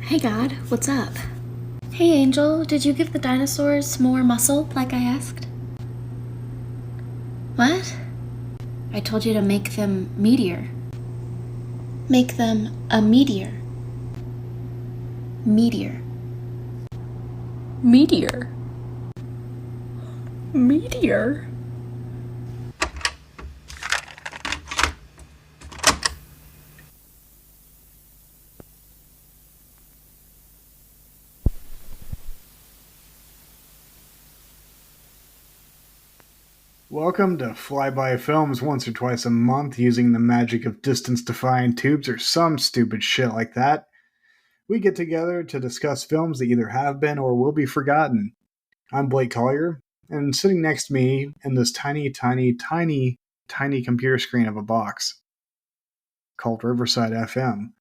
Hey God, what's up? Hey Angel, did you give the dinosaurs more muscle like I asked? What? I told you to make them meteor. Make them a meteor. Meteor. Meteor. Meteor? Welcome to Flyby Films once or twice a month using the magic of distance-defying tubes or some stupid shit like that. We get together to discuss films that either have been or will be forgotten. I'm Blake Collier, and sitting next to me in this tiny computer screen of a box called Riverside FM.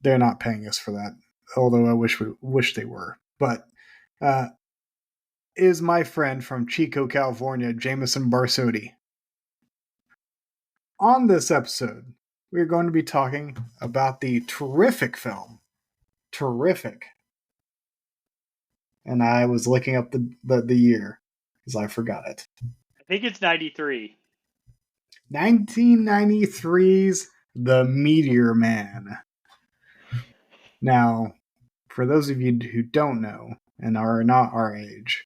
They're not paying us for that, although I wish they were. But is my friend from Chico, California, Jamison Barsotti. On this episode, we're going to be talking about the terrific film. Terrific. And I was looking up the year because I forgot it. I think it's 93. 1993's The Meteor Man. Now, for those of you who don't know and are not our age,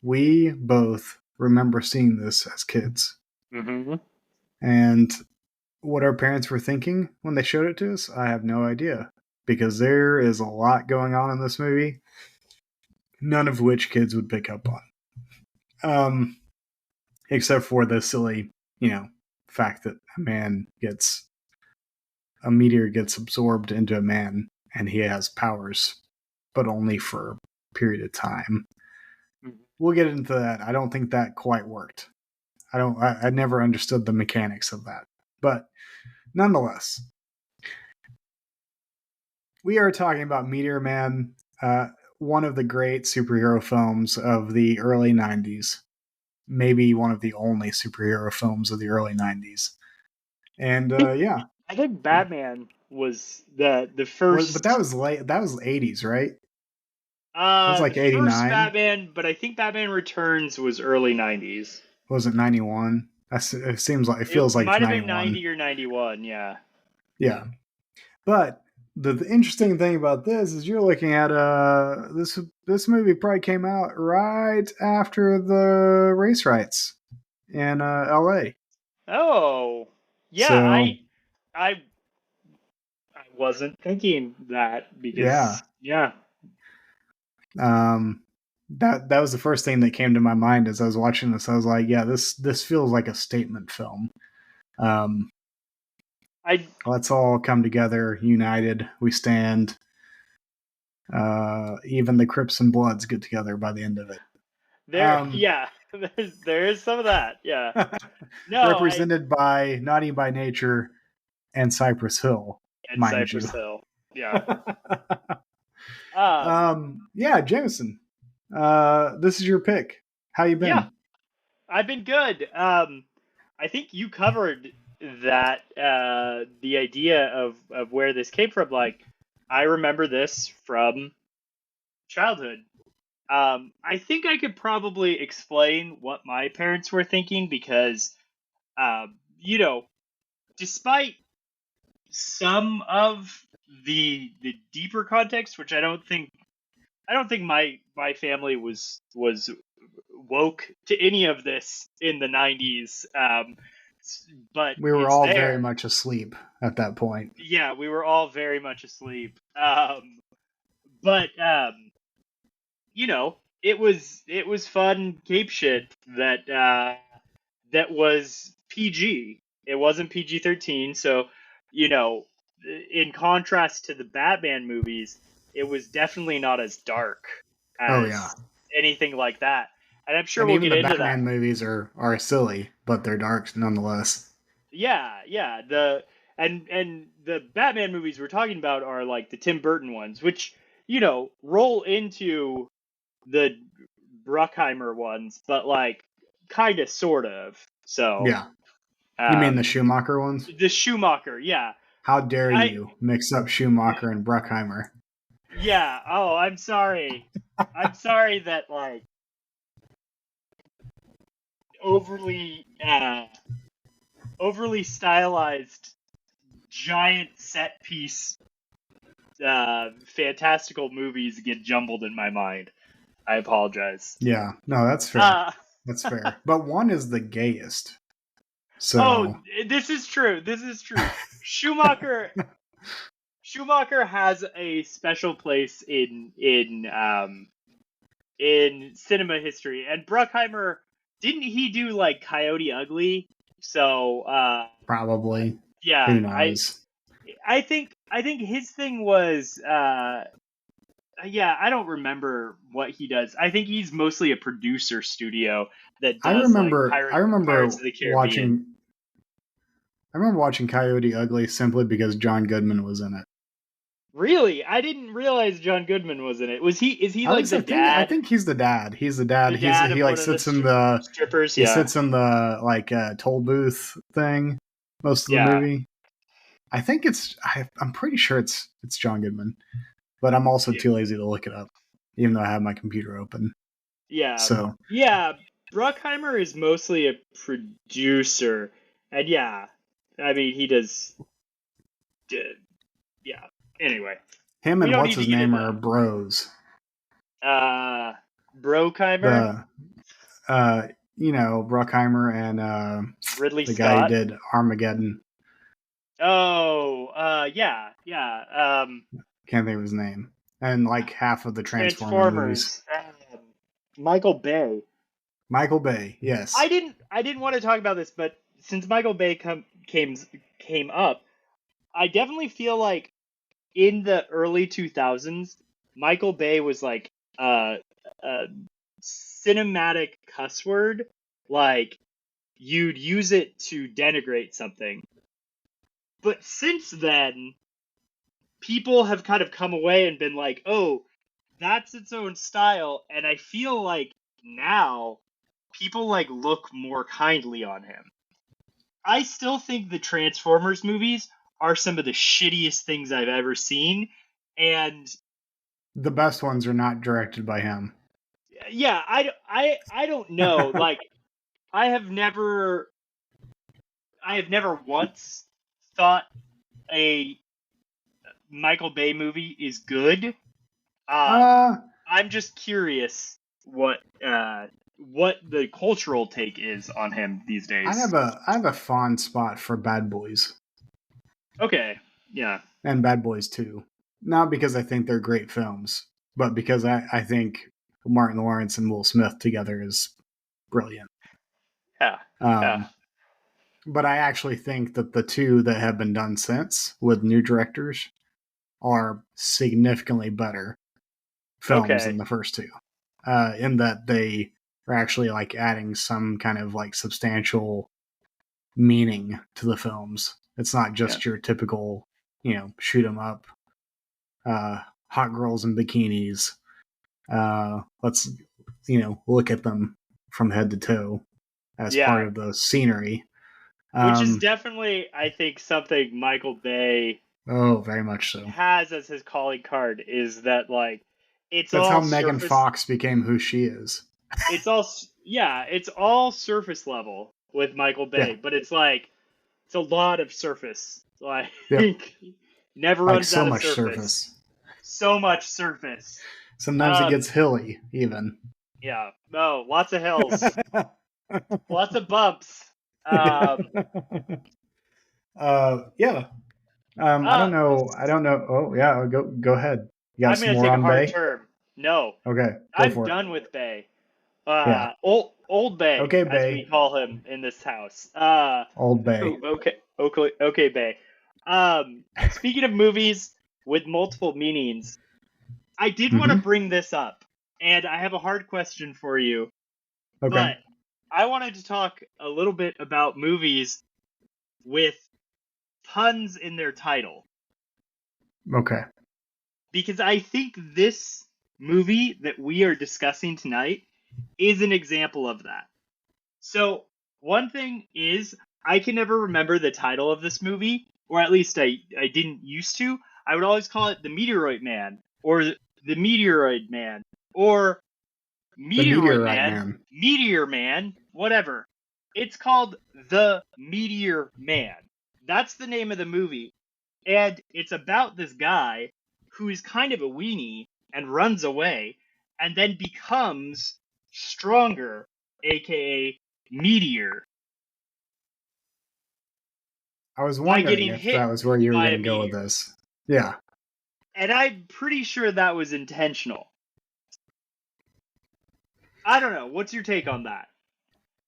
we both remember seeing this as kids. Mm-hmm. And what our parents were thinking when they showed it to us, I have no idea. Because there is a lot going on in this movie, none of which kids would pick up on. Except for the silly, fact that a meteor gets absorbed into a man and he has powers, but only for a period of time. Mm-hmm. We'll get into that. I don't think that quite worked. I never understood the mechanics of that. But nonetheless, we are talking about Meteor Man, one of the great superhero films of the early 90s. Maybe one of the only superhero films of the early 90s. And yeah. I think Batman was the first. But that was late. That was 80s, right? It was like The first 89. Batman, but I think Batman Returns was early 90s. Was it 91? It feels like It it's might have been 91. 90 or 91, yeah. Yeah. But the interesting thing about this is you're looking at this movie probably came out right after the race riots in LA. Oh, yeah. So, I wasn't thinking that because yeah. That was the first thing that came to my mind as I was watching this. I was like, yeah, this feels like a statement film. Let's all come together, united. We stand. Even the Crips and Bloods get together by the end of it. Yeah, there is some of that. Yeah, no, represented by Naughty by Nature and Cypress Hill, and Cypress Hill. Yeah. Yeah, Jamison. This is your pick. How you been? Yeah, I've been good. I think you covered that the idea of where this came from. Like, I remember this from childhood. I think I could probably explain what my parents were thinking because, despite some of the deeper context, which I don't think my family was woke to any of this in the 90s. But we were all very much asleep at that point. Yeah, we were all very much asleep. It was fun cape shit that was PG. It wasn't PG-13, so in contrast to the Batman movies, it was definitely not as dark as anything like that. And I'm sure we'll get into that. Even the Batman movies are silly, but they're dark nonetheless. Yeah. And the Batman movies we're talking about are like the Tim Burton ones, which, roll into the Bruckheimer ones, but like kind of sort of. So yeah. You mean the Schumacher ones? The Schumacher, yeah. How dare you mix up Schumacher and Bruckheimer? Yeah. Oh, I'm sorry. I'm sorry that like overly overly stylized giant set piece fantastical movies get jumbled in my mind. I apologize. Yeah, no, that's fair. That's fair. But one is the gayest. So Oh, this is true. This is true. Schumacher has a special place in cinema history, and Bruckheimer, didn't he do like Coyote Ugly? So probably. yeah, Who knows? I think his thing was yeah, I don't remember what he does. I think he's mostly a producer studio that does I remember Pirates of the Caribbean. watching Coyote Ugly simply because John Goodman was in it. Really? I didn't realize John Goodman was in it. Was he? Is he like the dad? I think he's the dad. He's the dad. He like sits in the strippers. He sits in the like toll booth thing most of the movie. I think I'm pretty sure it's John Goodman, but I'm also too lazy to look it up, even though I have my computer open. Yeah. So yeah, Bruckheimer is mostly a producer, and yeah, I mean he does. Yeah. Anyway, him and what's his name are bros. Bruckheimer. Bruckheimer and Ridley the Scott. guy who did Armageddon. Oh, yeah. Can't think of his name. And like half of the Transformers movies. Michael Bay. Michael Bay, yes. I didn't want to talk about this, but since Michael Bay came up, I definitely feel like in the early 2000s, Michael Bay was like a cinematic cuss word. Like, you'd use it to denigrate something. But since then, people have kind of come away and been like, oh, that's its own style. And I feel like now people like look more kindly on him. I still think the Transformers movies are some of the shittiest things I've ever seen. And the best ones are not directed by him. Yeah, I don't know. Like, I have never once thought a Michael Bay movie is good. I'm just curious what the cultural take is on him these days. I have a fond spot for Bad Boys. Okay, yeah. And Bad Boys 2. Not because I think they're great films, but because I think Martin Lawrence and Will Smith together is brilliant. Yeah. But I actually think that the two that have been done since with new directors are significantly better films than the first two. In that they are actually like adding some kind of like substantial meaning to the films. It's not just your typical, shoot 'em up, hot girls in bikinis. Let's, look at them from head to toe as part of the scenery. Which is definitely, I think, something Michael Bay very much so has as his calling card, is that like that's how Megan Fox became who she is. It's all surface level with Michael Bay, but it's like it's a lot of surface. Like never runs out of surface. So much surface. Sometimes it gets hilly, even. Yeah. No, lots of hills. Lots of bumps. Yeah. I don't know. Oh, yeah. Go ahead. You got some more on Bay? I'm going to take a hard term. No. Okay. I'm done with Bay. Old Bay. Okay, Bay. As we call him in this house. Old Bay. Okay, Bay. Speaking of movies with multiple meanings, I did want to bring this up, and I have a hard question for you. Okay. But I wanted to talk a little bit about movies with puns in their title. Okay. Because I think this movie that we are discussing tonight is an example of that. So, one thing is, I can never remember the title of this movie or at least I didn't used to. I would always call it the Meteoroid Man, or the Meteoroid Man, or The Meteoroid Meteorite Man, Man. Meteor Man, whatever. It's called The Meteor Man. That's the name of the movie. And it's about this guy who is kind of a weenie and runs away and then becomes stronger, aka Meteor, I was by wondering getting if hit that was where you were by going a to go with meteor. this. Yeah. And I'm pretty sure that was intentional. I don't know. What's your take on that?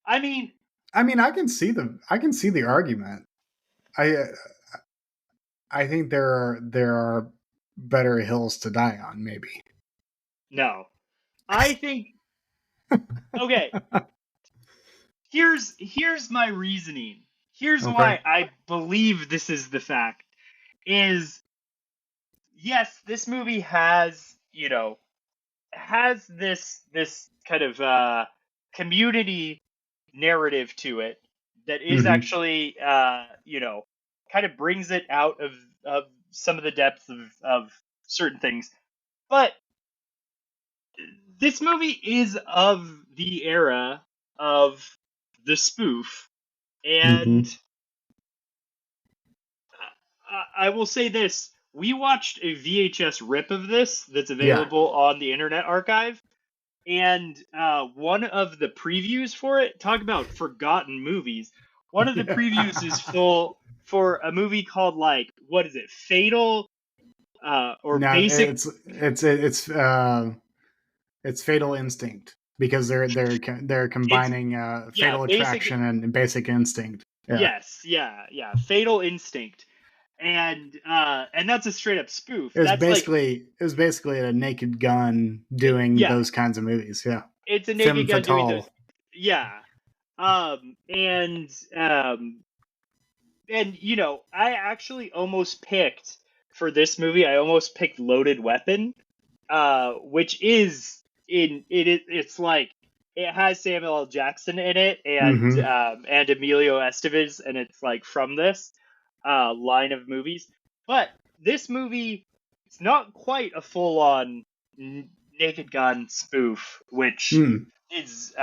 I mean, I mean, I can see the argument. I I think there are better hills to die on, maybe. no. I think okay, here's my reasoning. Here's Okay. why I believe this is the fact. Is yes, this movie has, has this kind of community narrative to it that is Mm-hmm. actually kind of brings it out of some of the depth of certain things. But this movie is of the era of the spoof, and Mm-hmm. I will say this: we watched a VHS rip of this that's Yeah. available on the Internet Archive, and one of the previews for it, talk about forgotten movies. One of the previews is Yeah. full for a movie called, like, what is it, Fatal, or No, Basic? it's Fatal Instinct because they're It's combining yeah, Fatal Basic. Attraction and Basic Instinct. Yeah. Yes, yeah, Fatal Instinct, and that's a straight up spoof. It was That's like, basically a Naked Gun doing yeah, those kinds of movies. Yeah. it's a Femme Naked Gun doing those. fatale. Yeah, um, and um, and I actually almost picked for this movie. I almost picked Loaded Weapon, which is it's like it has Samuel L. Jackson in it Mm-hmm. and Emilio Estevez, and it's like from this line of movies. But this movie, it's not quite a full on Naked Gun spoof, which Mm. is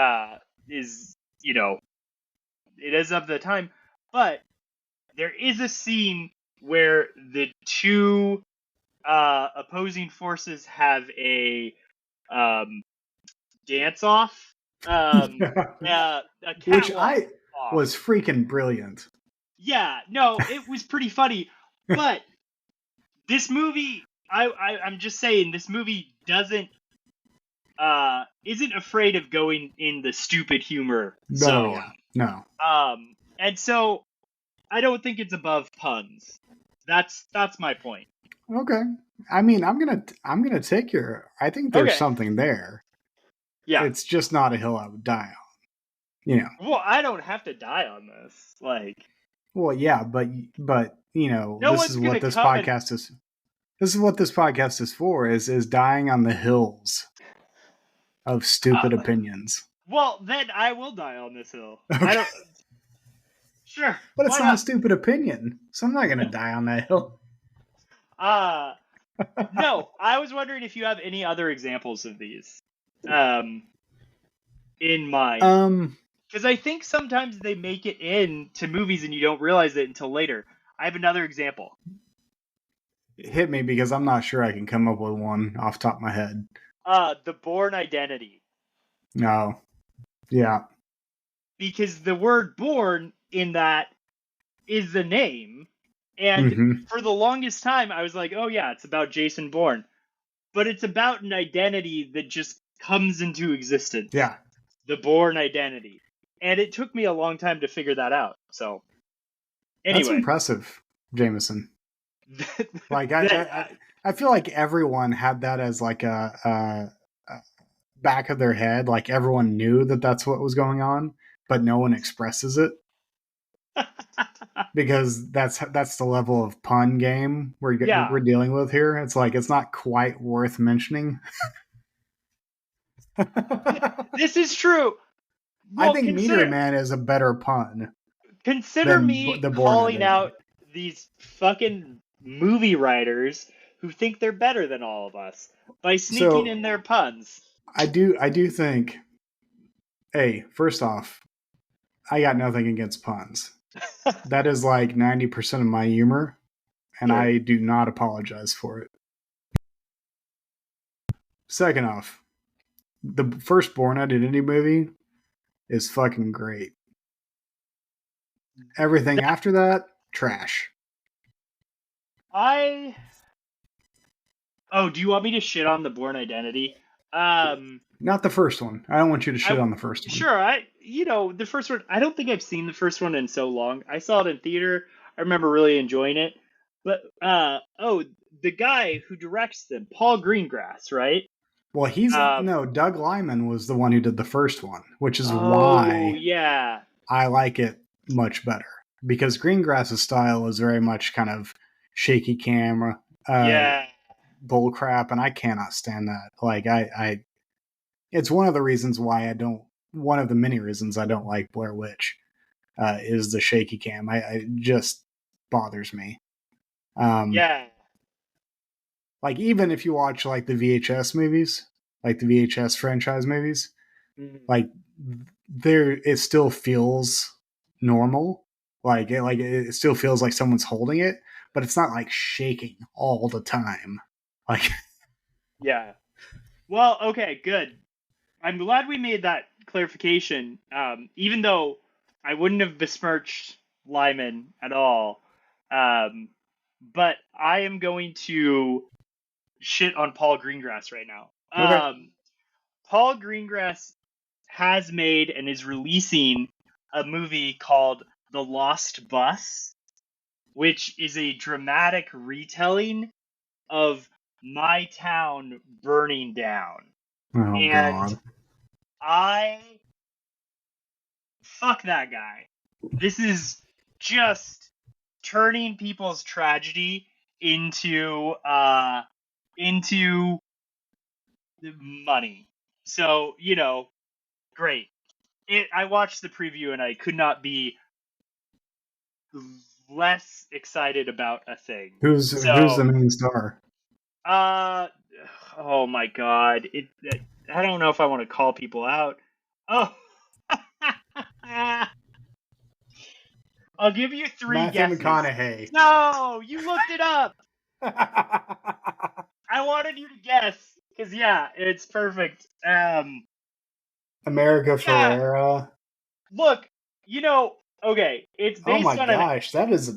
it is of the time, but there is a scene where the two opposing forces have a dance off, a Which catwalk I off. was freaking brilliant. Yeah, no, it was pretty funny, but this movie, I'm just saying, this movie isn't afraid of going in the stupid humor No, zone. yeah. No. And so I don't think it's above puns. That's my point. Okay. I mean, I'm gonna take your. I think there's Okay. something there. Yeah. It's just not a hill I would die on. You know. Well, I don't have to die on this. Like, Well, yeah, but no this is one's gonna what this come and. podcast is. This is what this podcast is for. Is dying on the hills of stupid opinions. Well, then I will die on this hill. I Okay. don't. Sure. But it's Why not a not? stupid opinion, so I'm not gonna die on that hill. Uh no. I was wondering if you have any other examples of these, um, in mind, um, because I think sometimes they make it into movies and you don't realize it until later. I have another example. hit me because I'm not sure I can come up with one off the top of my head. The Bourne Identity, No. Yeah. because the word "born" in that is the name. And Mm-hmm. for the longest time, I was like, oh, yeah, it's about Jason Bourne. But it's about an identity that just comes into existence. Yeah. The Bourne identity. And it took me a long time to figure that out. So, That's anyway. impressive, Jamison. Like that, I feel like everyone had that as like a back of their head. Like everyone knew that that's what was going on, but no one expresses it because that's the level of pun game yeah. we're dealing with here. It's like it's not quite worth mentioning. This is true. Well, I think Meteor Man is a better pun consider than me the Bourne calling Identity. out these fucking movie writers who think they're better than all of us by sneaking So in their puns. I do think. Hey, first off, I got nothing against puns. That is like 90% of my humor, and Sure. I do not apologize for it. Second off, the first Born Identity movie is fucking great. Everything after that, trash. Oh, do you want me to shit on the Born Identity? Not the first one. I don't want you to shit on the first one. Sure, the first one, I don't think I've seen the first one in so long. I saw it in theater. I remember really enjoying it. But, the guy who directs them, Paul Greengrass, right? Well, Doug Liman was the one who did the first one, which is Oh, why yeah. I like it much better. Because Greengrass's style is very much kind of shaky camera, Yeah. bull crap, and I cannot stand that. Like, it's one of the reasons why one of the many reasons I don't like Blair Witch, is the shaky cam. It just bothers me. Yeah. Like, even if you watch like the VHS movies, like the VHS franchise movies, like it still feels normal. Like it still feels like someone's holding it, but it's not like shaking all the time. Like, Yeah. Well, okay, good. I'm glad we made that clarification. Even though I wouldn't have besmirched Lyman at all, but I am going to shit on Paul Greengrass right now. okay. Paul Greengrass has made and is releasing a movie called The Lost Bus, which is a dramatic retelling of my town burning down. Oh, And God. fuck that guy. This is just turning people's tragedy into money. So, great. I watched the preview and I could not be less excited about a thing. Who's the main star? Oh my god. I don't know if I want to call people out. Oh. I'll give you three Matthew guesses. McConaughey. No, you looked it up. I wanted you to guess because it's perfect. America Ferrera. Look, okay, it's based Oh my on gosh, this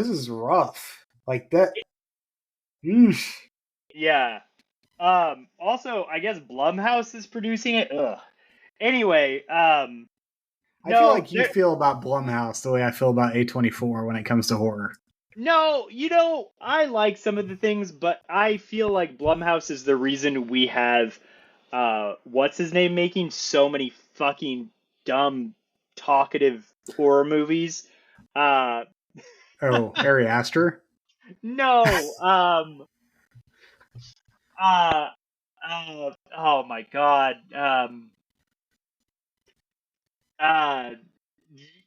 is rough. Like that. Yeah. Also, I guess Blumhouse is producing it. Ugh. Anyway, I feel like you feel about Blumhouse the way I feel about A24 when it comes to horror. No, I like some of the things, but I feel like Blumhouse is the reason we have, what's his name making so many fucking dumb, talkative horror movies. Ari Aster? No, oh my god,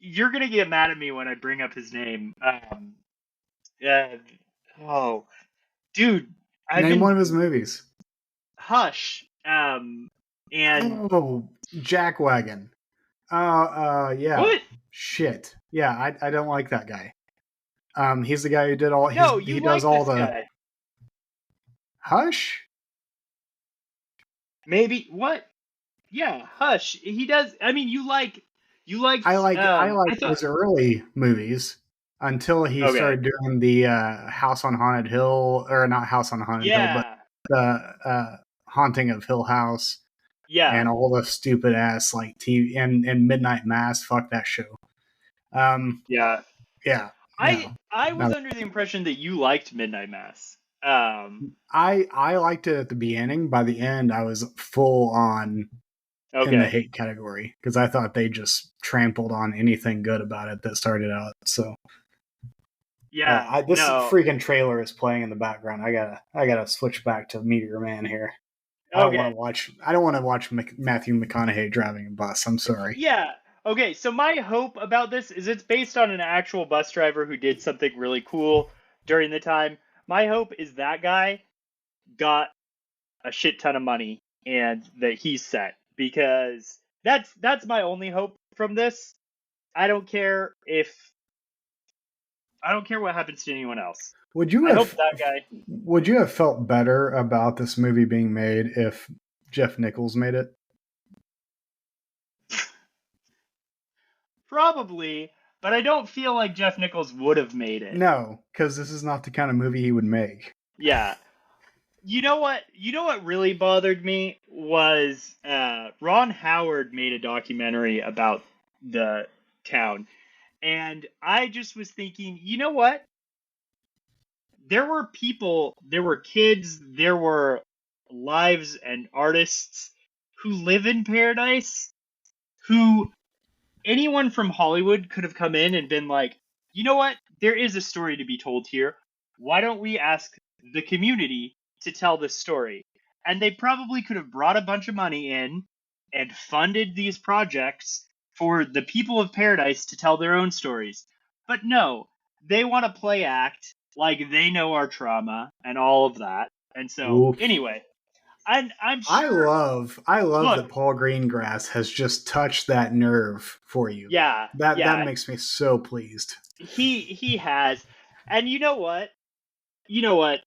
you're gonna get mad at me when I bring up his name. Oh, dude, Name one of his movies. Hush. And Jackwagon. Yeah. What? Shit. Yeah, I don't like that guy. He's the guy who did all. No, he does all the. Guy. Hush. Maybe what? Yeah, Hush. He does. I mean, you like. I like his early movies until he started doing the House on Haunted Hill, or not House on Haunted Hill, but the Haunting of Hill House. Yeah. And all the stupid ass like TV and Midnight Mass. Fuck that show. Yeah. Yeah. I was under the impression that you liked Midnight Mass. I liked it at the beginning. By the end, I was full on in the hate category because I thought they just trampled on anything good about it that started out. So yeah, this freaking trailer is playing in the background. I gotta switch back to Meteor Man here. I don't want to watch Matthew McConaughey driving a bus. I'm sorry. Yeah. Okay, so my hope about this is it's based on an actual bus driver who did something really cool during the time. My hope is that guy got a shit ton of money and that he's set, because that's my only hope from this. I don't care what happens to anyone else. Would you I hope have that guy. would you have felt better about this movie being made if Jeff Nichols made it? Probably, but I don't feel like Jeff Nichols would have made it. No, because this is not the kind of movie he would make. Yeah. You know what? You know what really bothered me was Ron Howard made a documentary about the town, and I just was thinking, you know what? There were people, there were kids, there were lives and artists who live in Paradise, who anyone from Hollywood could have come in and been like, you know what? There is a story to be told here. Why don't we ask the community to tell this story? And they probably could have brought a bunch of money in and funded these projects for the people of Paradise to tell their own stories. But no, they want to play act like they know our trauma and all of that. And so, Oof. anyway, I'm sure. I love that Look, Paul Greengrass has just touched that nerve for you. yeah, That yeah, makes me so pleased. he has. And you know what? You know what?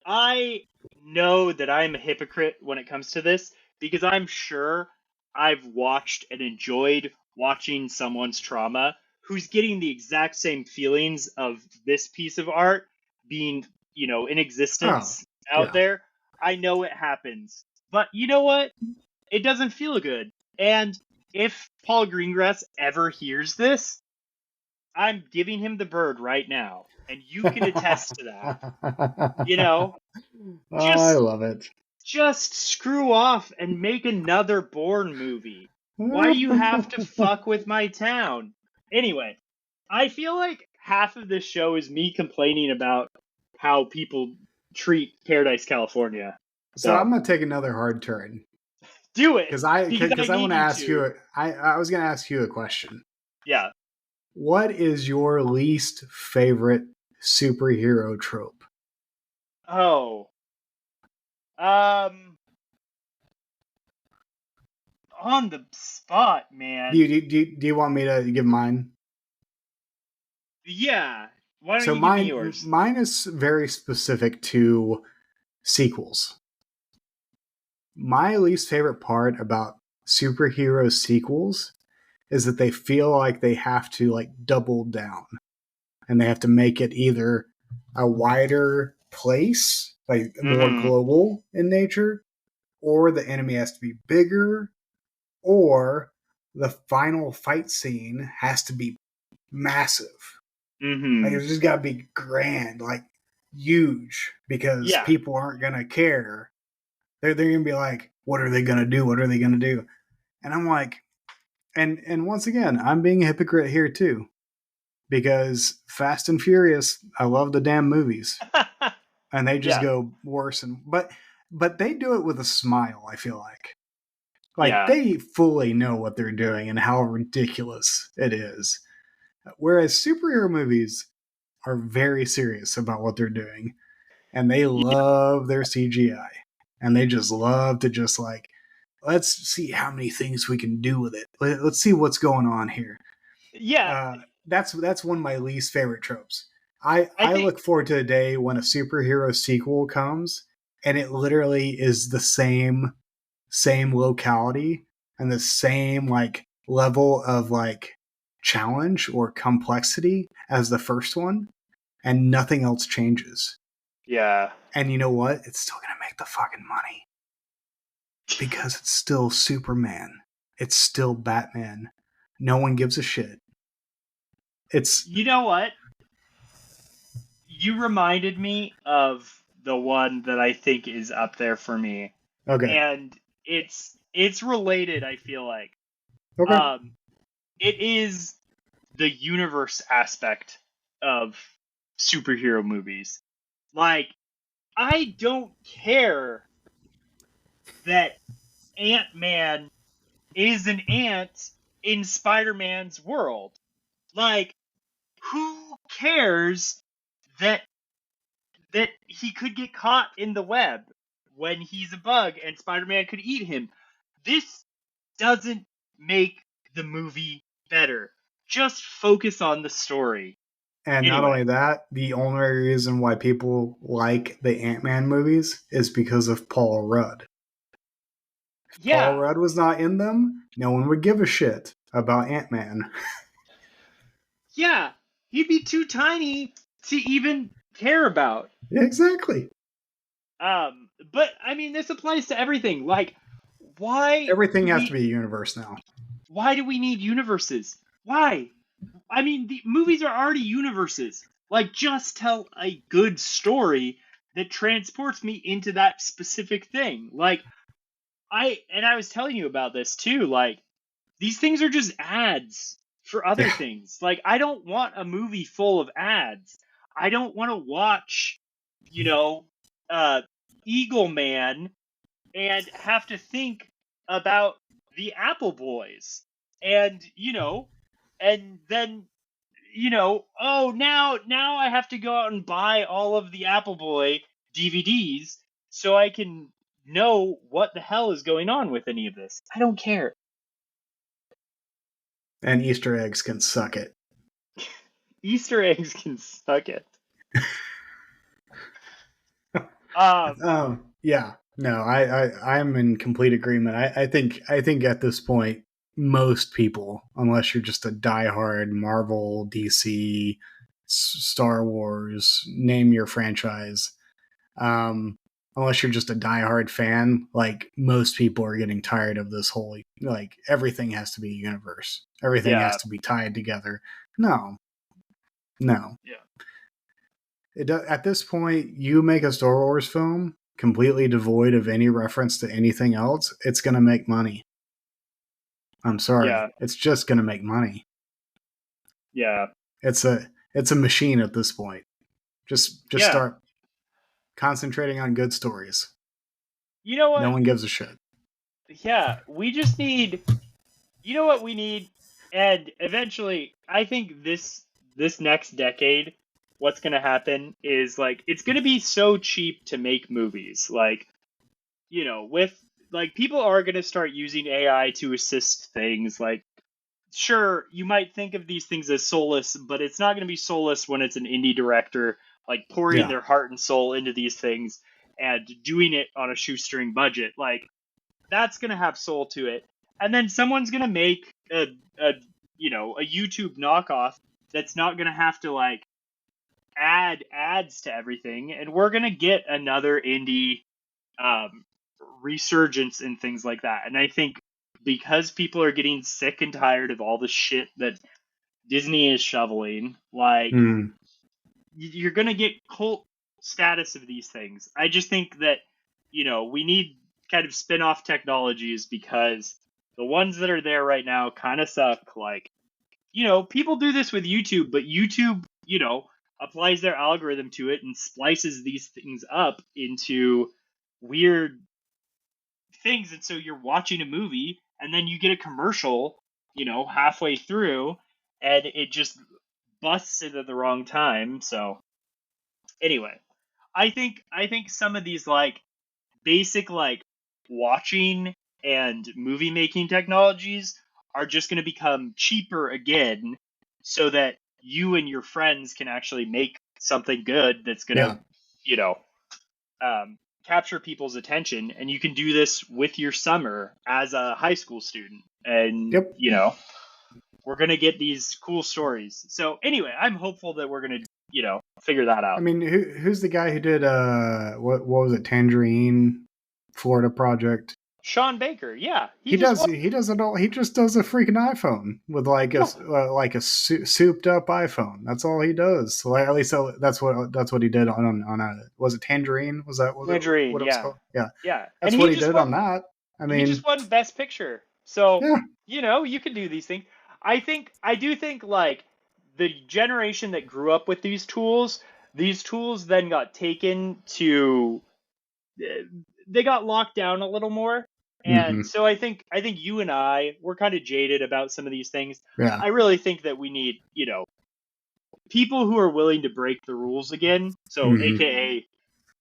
I know that I'm a hypocrite when it comes to this, because I'm sure I've watched and enjoyed watching someone's trauma who's getting the exact same feelings of this piece of art being, in Oh, existence out yeah. there. I know it happens. But you know what? It doesn't feel good. And if Paul Greengrass ever hears this, I'm giving him the bird right now. And you can attest to that. You know, Oh, I just love it. just screw off and make another Bourne movie. Why do you have to fuck with my town? Anyway, I feel like half of this show is me complaining about how people treat Paradise, California. So So I'm gonna take another hard turn do it, because I because I want need to you ask you. to. I was gonna ask you a question. Yeah. What is your least favorite superhero trope? Oh. Um. On the spot, man. Do you want me to give mine? Yeah. Why don't So you give me yours? mine is very specific to sequels. My least favorite part about superhero sequels is that they feel like they have to like double down and they have to make it either a wider place, like more Mm-hmm. global in nature, or the enemy has to be bigger, or the final fight scene has to be massive. Like Mm-hmm. it's just got to be grand, like huge, because Yeah. people aren't gonna care. They're gonna be like, "What are they gonna do? What are they gonna do?" And I'm like, and once again, I'm being a hypocrite here too, because Fast and Furious, I love the damn movies, and they just Yeah. go worse and but they do it with a smile. I feel like Yeah. they fully know what they're doing and how ridiculous it is. Whereas superhero movies are very serious about what they're doing, and they love their CGI, and they just love to just like, let's see how many things we can do with it. Let's see what's going on here. Yeah. That's one of my least favorite tropes. I I think. look forward to the day when a superhero sequel comes and it literally is the same locality and the same like level of like challenge or complexity as the first one, and nothing else changes. Yeah. And you know what? It's still gonna make the fucking money because it's still Superman. It's still Batman. No one gives a shit. It's You know what? You reminded me of the one that I think is up there for me, okay. and it's related. I feel like Okay. um, it is the universe aspect of superhero movies. Like, I don't care that Ant-Man is an ant in Spider-Man's world. Like, who cares that he could get caught in the web when he's a bug and Spider-Man could eat him? This doesn't make the movie better. Just focus on the story. And not Anyway, only that, the only reason why people like the Ant-Man movies is because of Paul Rudd. If Paul yeah, Rudd was not in them, no one would give a shit about Ant-Man. yeah, he'd be too tiny to even care about. Exactly. But I mean, this applies to everything. Like, why Everything do has to we? be a universe now. Why do we need universes? Why? I mean, the movies are already universes. Like, just tell a good story that transports me into that specific thing. Like, I was telling you about this too. Like, these things are just ads for other Yeah. things. Like, I don't want a movie full of ads. I don't want to watch, you know, uh, Eagle Man and have to think about the Apple Boys. And, and then, oh, now I have to go out and buy all of the Apple Boy DVDs so I can know what the hell is going on with any of this. I don't care. And Easter eggs can suck it. Easter eggs can suck it. Um, Yeah. No, I'm in complete agreement. I think at this point, most people, unless you're just a diehard Marvel, DC, Star Wars, name your franchise, um, unless you're just a diehard fan, like most people are getting tired of this whole like everything has to be a universe, everything has yeah, to be tied together. No, no. yeah, At this point, you make a Star Wars film completely devoid of any reference to anything else, it's going to make money. I'm sorry, yeah, it's just going to make money. yeah, It's a machine at this point. Just yeah. start concentrating on good stories. You know No what? one gives a shit. Yeah, we just need. You know what we need, and eventually, I think this next decade, what's gonna happen is like it's gonna be so cheap to make movies. Like, with like people are gonna start using AI to assist things. Like, sure, you might think of these things as soulless, but it's not gonna be soulless when it's an indie director like pouring Yeah, their heart and soul into these things and doing it on a shoestring budget. Like, that's gonna have soul to it, and then someone's gonna make a a YouTube knockoff that's not gonna have to like add ads to everything, and we're gonna get another indie um, resurgence and things like that. And I think because people are getting sick and tired of all the shit that Disney is shoveling, like mm. you're gonna get cult status of these things. I just think that we need kind of spin-off technologies because the ones that are there right now kind of suck. Like, people do this with YouTube, but YouTube, applies their algorithm to it and splices these things up into weird things. And so you're watching a movie and then you get a commercial, halfway through, and it just busts it at the wrong time. So anyway, I think some of these like basic like watching and movie making technologies are just going to become cheaper again so that you and your friends can actually make something good that's going to Yeah. you know capture people's attention, and you can do this with your summer as a high school student, and Yep. we're going to get these cool stories. So anyway, I'm hopeful that we're going to figure that I out. mean, who's the guy who did what was it, Tangerine, Florida Project? Sean Baker, yeah, He does. He does it all. He just does a freaking iPhone with like a souped up iPhone. That's all he does. So at least that's what he did on a was it Tangerine? Was that Tangerine, what it was yeah, called? Yeah, yeah, and that's what he did on that. I he just mean, won Best Picture. So yeah, you can do these things. I do think like the generation that grew up with these tools then got taken to they got locked down a little more, And so I think you and we're kind of jaded about some of these things. Yeah. I really think that we need, people who are willing to break the rules again. So AKA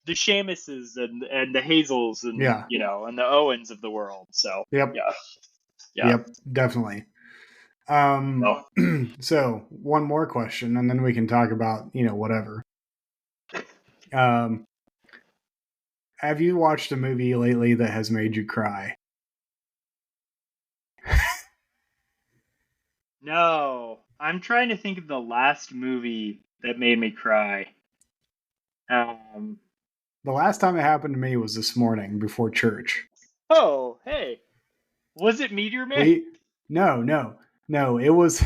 the Jamises and the Hazels and Yeah. and the Owens of the world. So Yep. yeah. Yep, definitely. No. So one more question, and then we can talk about whatever. Have you watched a movie lately that has made you cry? No, I'm trying to think of the last movie that made me cry. The last time it happened to me was this morning before church. Oh, hey, was it Meteor Man? No, it was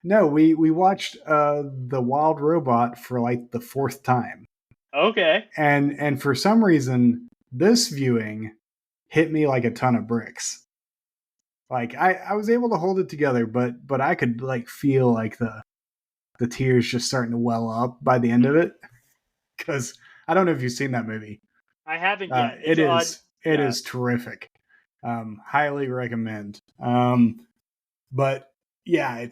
no. We watched the Wild Robot for like the fourth time, Okay. and for some reason this viewing hit me like a ton of bricks. Like I was able to hold it together, but I could like feel like the tears just starting to well up by the end of it. Because I don't know if you've seen that movie. I haven't yet. It It's odd. it is terrific. Highly recommend. But yeah,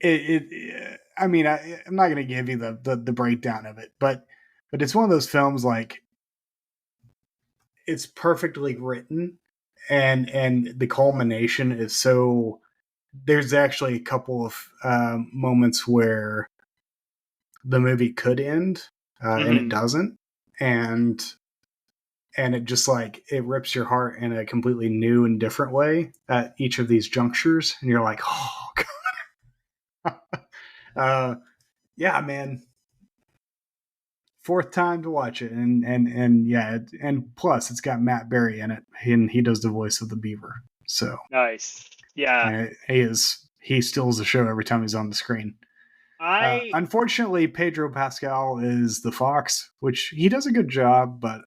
I mean, I'm not going to give you the breakdown of it, but it's one of those films like it's perfectly written, and the culmination is so. There's actually a couple of moments where the movie could end, and it doesn't, and it just like it rips your heart in a completely new and different way at each of these junctures, and you're like, oh god. Yeah, man. Fourth time to watch it, and yeah, and plus it's got Matt Berry in it, and he does the voice of the Beaver. So Nice. Yeah. He steals the show every time he's on the screen. Unfortunately, Pedro Pascal is the Fox, which he does a good job, but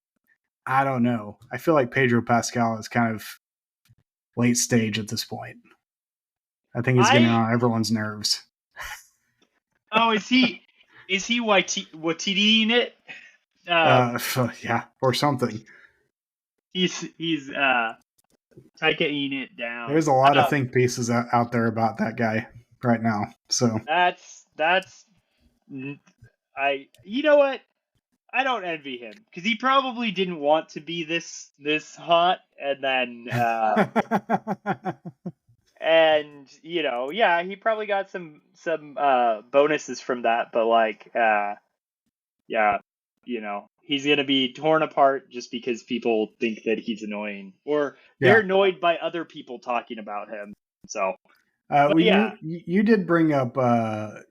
I don't know. I feel like Pedro Pascal is kind of late stage at this point. I think he's getting on everyone's nerves. Oh, is he Watiti in it? Yeah, or something. He's taking it down. There's a lot of think pieces out there about that guy right now. So that's you know what? I don't envy him because he probably didn't want to be this hot, and then and yeah, he probably got some bonuses from that, but like yeah, he's gonna be torn apart just because people think that he's annoying or they're annoyed by other people talking about him. So well, you did bring up I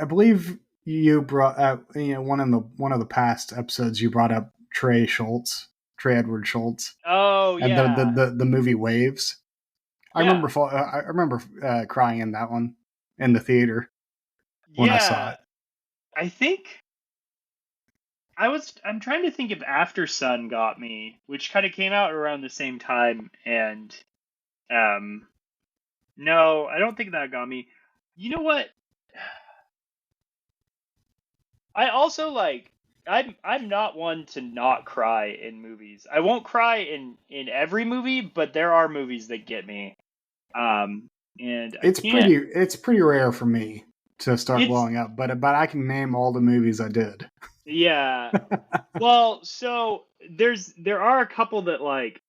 believe you brought one of the past episodes you brought up Trey Edward Schultz. Oh yeah, and the movie Waves. I remember crying in that one in the theater when I saw it. I think I'm trying to think if After Sun got me, which kind of came out around the same time, and no, I don't think that got me. You know what? I also like I'm not one to not cry in movies. I won't cry in every movie, but there are movies that get me. And it's pretty rare for me to start blowing up, but I can name all the movies I did. Yeah. Well, so there are a couple that like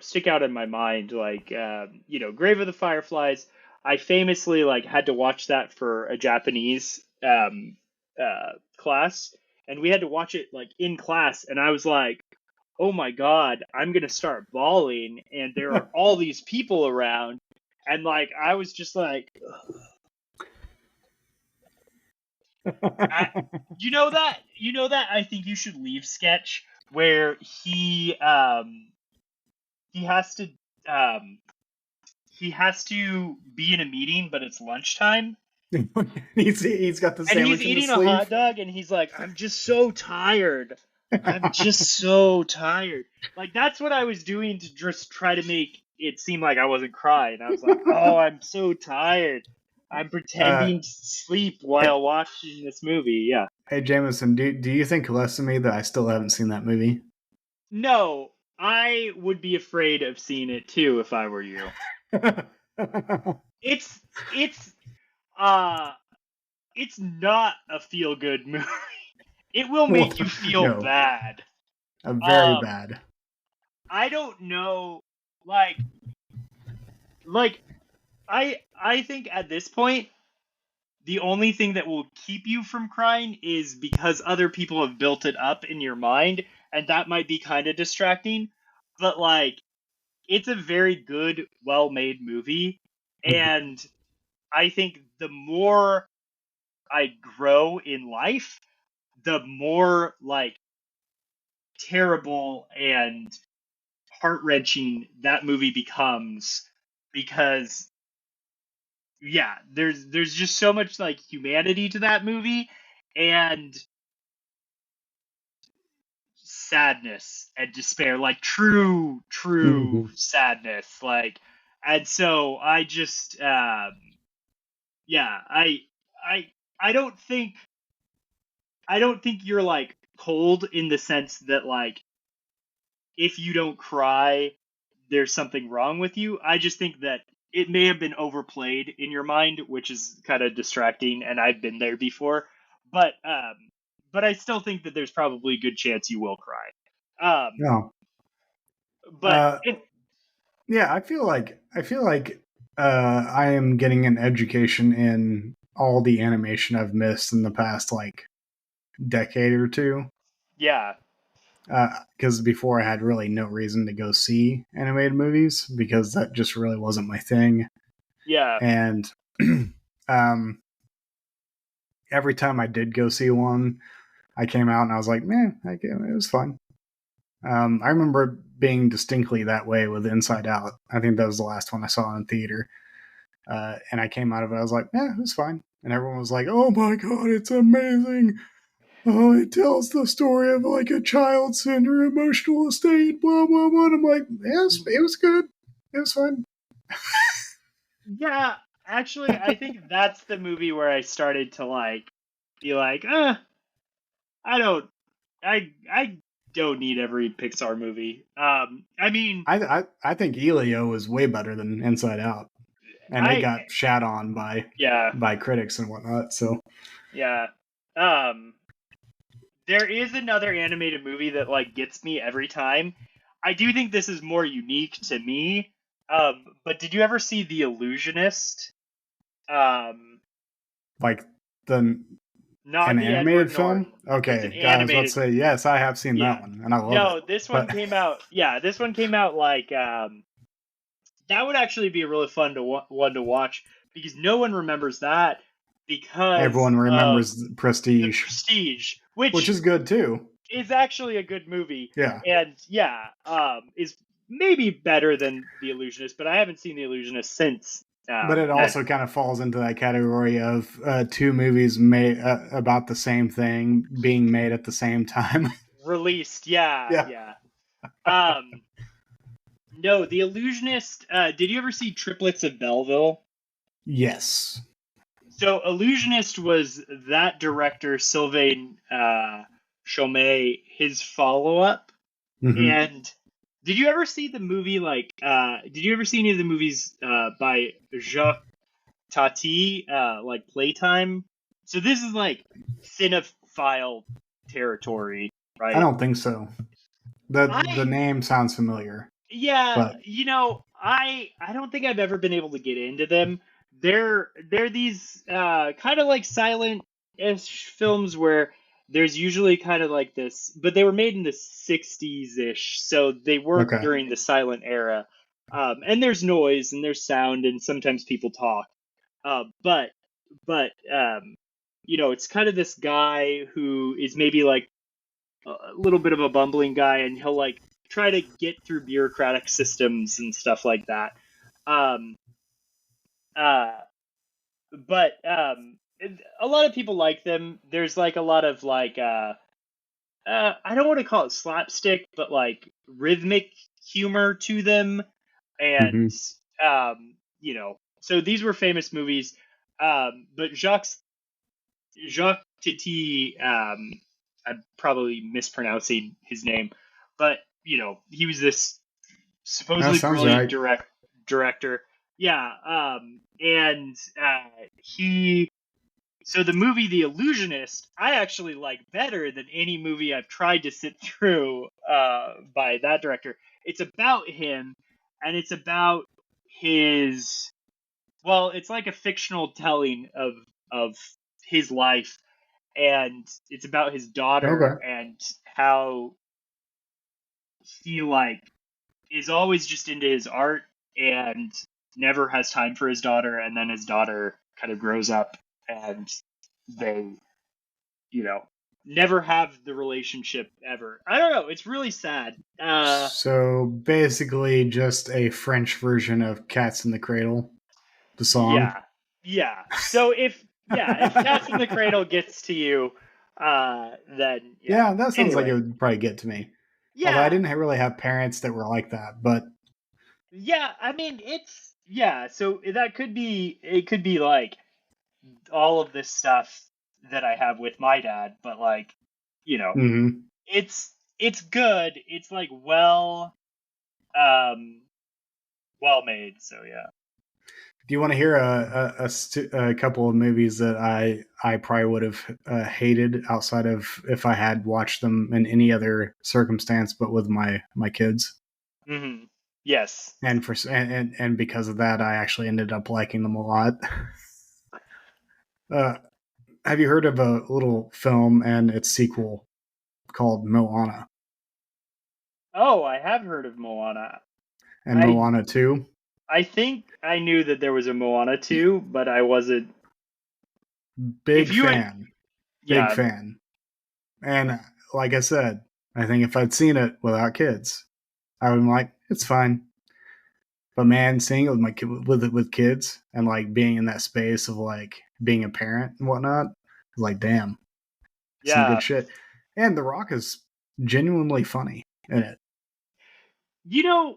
stick out in my mind, like Grave of the Fireflies. I famously like had to watch that for a Japanese class, and we had to watch it like in class, and I was like, oh my god, I'm gonna start bawling, and there are all these people around, and like I was just like you know that I think you should leave sketch where he has to be in a meeting, but it's lunchtime. he's got the sandwich, and he's eating a hot dog, and he's like, I'm just so tired. I'm just so tired. Like, that's what I was doing to just try to make it seem like I wasn't crying. I was like, oh, I'm so tired. I'm pretending to sleep while watching this movie. Yeah. Hey, Jamison, do you think less of me that I still haven't seen that movie? No, I would be afraid of seeing it too if I were you. It's it's uh it's not a feel good movie. It will Well, make you feel no, bad. very Um bad. I don't know, like like I think at this point the only thing that will keep you from crying is because other people have built it up in your mind, and that might be kind of distracting. But like, it's a very good, well-made movie, and I think the more I grow in life, the more like terrible and heart-wrenching that movie becomes, because yeah, there's just so much like humanity to that movie, and sadness and despair, like true sadness, like. And so I just yeah, I I don't think you're like cold in the sense that like if you don't cry there's something wrong with you. I just think that it may have been overplayed in your mind, which is kind of distracting, and I've been there before. But I still think that there's probably a good chance you will cry. No. But Uh, yeah, I feel like I am getting an education in all the animation I've missed in the past like decade or two. yeah, Because before I had really no reason to go see animated movies because that just really wasn't my thing. yeah, And um, every time I did go see one, I came out and I was like, man, it was fun. I remember being distinctly that way with Inside Out. I think that was the last one I saw in theater. And I came out of it, I was like, yeah, it was fine. And everyone was like, oh my god, it's amazing. Oh, it tells the story of like a child's and her emotional state, blah, blah, blah. And I'm like, yes, it was good. It was fun. yeah. Actually, I think that's the movie where I started to like be like, I don't, I don't need every Pixar movie. I mean, I think Elio was way better than Inside Out. And it I got shat on yeah, by critics and whatnot. So yeah. Um, there is another animated movie that like gets me every time. I do think this is more unique to me. But did you ever see The Illusionist? Um, like the Not an the Edward animated Norton. film? It's an Okay, I was about to animated. say yes, I have seen Yeah. that one and I love it. No, this one But came out. Yeah, this one came out like that would actually be a really fun one to watch because no one remembers that because everyone of remembers The Prestige, Prestige, which which is good too. is actually a good movie, Yeah. and yeah, is maybe better than The Illusionist, but I haven't seen The Illusionist since But it that also kind of falls into that category of two movies made about the same thing being made at the same time. released. Yeah, Yeah. yeah. Um, no, The Illusionist. Did you ever see Triplets of Belleville? Yes. So Illusionist was that director Sylvain Chomet, his follow up. Hmm. And did you ever see the movie like did you ever see any of the movies by Jacques Tati, like Playtime? So this is like cinephile territory, I right? don't think so. The I name sounds familiar, Yeah, but I don't think I've ever been able to get into them. They're these kind of like silent-ish films where there's usually kind of like this, but they were made in the 60s-ish, so they weren't okay. during the silent era. And there's noise and there's sound and sometimes people talk. But it's kind of this guy who is maybe like a little bit of a bumbling guy, and he'll like try to get through bureaucratic systems and stuff like that. Um, uh, but a lot of people like them. There's like a lot of like I don't want to call it slapstick, but like rhythmic humor to them, and Hmm. so these were famous movies. But Jacques Titi, I'm probably mispronouncing his name, but he was this That supposedly sounds brilliant right. director. Yeah, and he. So the movie The Illusionist, I actually like better than any movie I've tried to sit through by that director. It's about him, and it's about his. Well, it's like a fictional telling of his life, and it's about his daughter Okay. and how he is always just into his art and never has time for his daughter, and then his daughter kind of grows up and they never have the relationship ever. I don't know, it's really sad. So basically, just a French version of Cats in the Cradle, the song. Yeah, so if Cats in the Cradle gets to you, then yeah. Yeah, that sounds like it Anyway, would probably get to me. Although I yeah, didn't really have parents that were like that, but I mean, it's so that could be, it could be like all of this stuff that I have with my dad, but you know, mm-hmm. it's good. It's like um well made. So yeah. Do you want to hear a couple of movies that I probably would have hated outside of if I had watched them in any other circumstance, but with my kids? Mm-hmm. Yes. And because of that, I actually ended up liking them a lot. Uh, have you heard of a little film and its sequel called Moana Oh, I have heard of Moana. and I Moana 2? I think I knew that there was a Moana 2, but I wasn't. If Big you had, fan. Big yeah, fan. And like I said, I think if I'd seen it without kids, I would be like, it's fine. But man, seeing it with with kids and like being in that space of like being a parent and whatnot, like damn, some good yeah. shit. And The Rock is genuinely funny in it. You know, I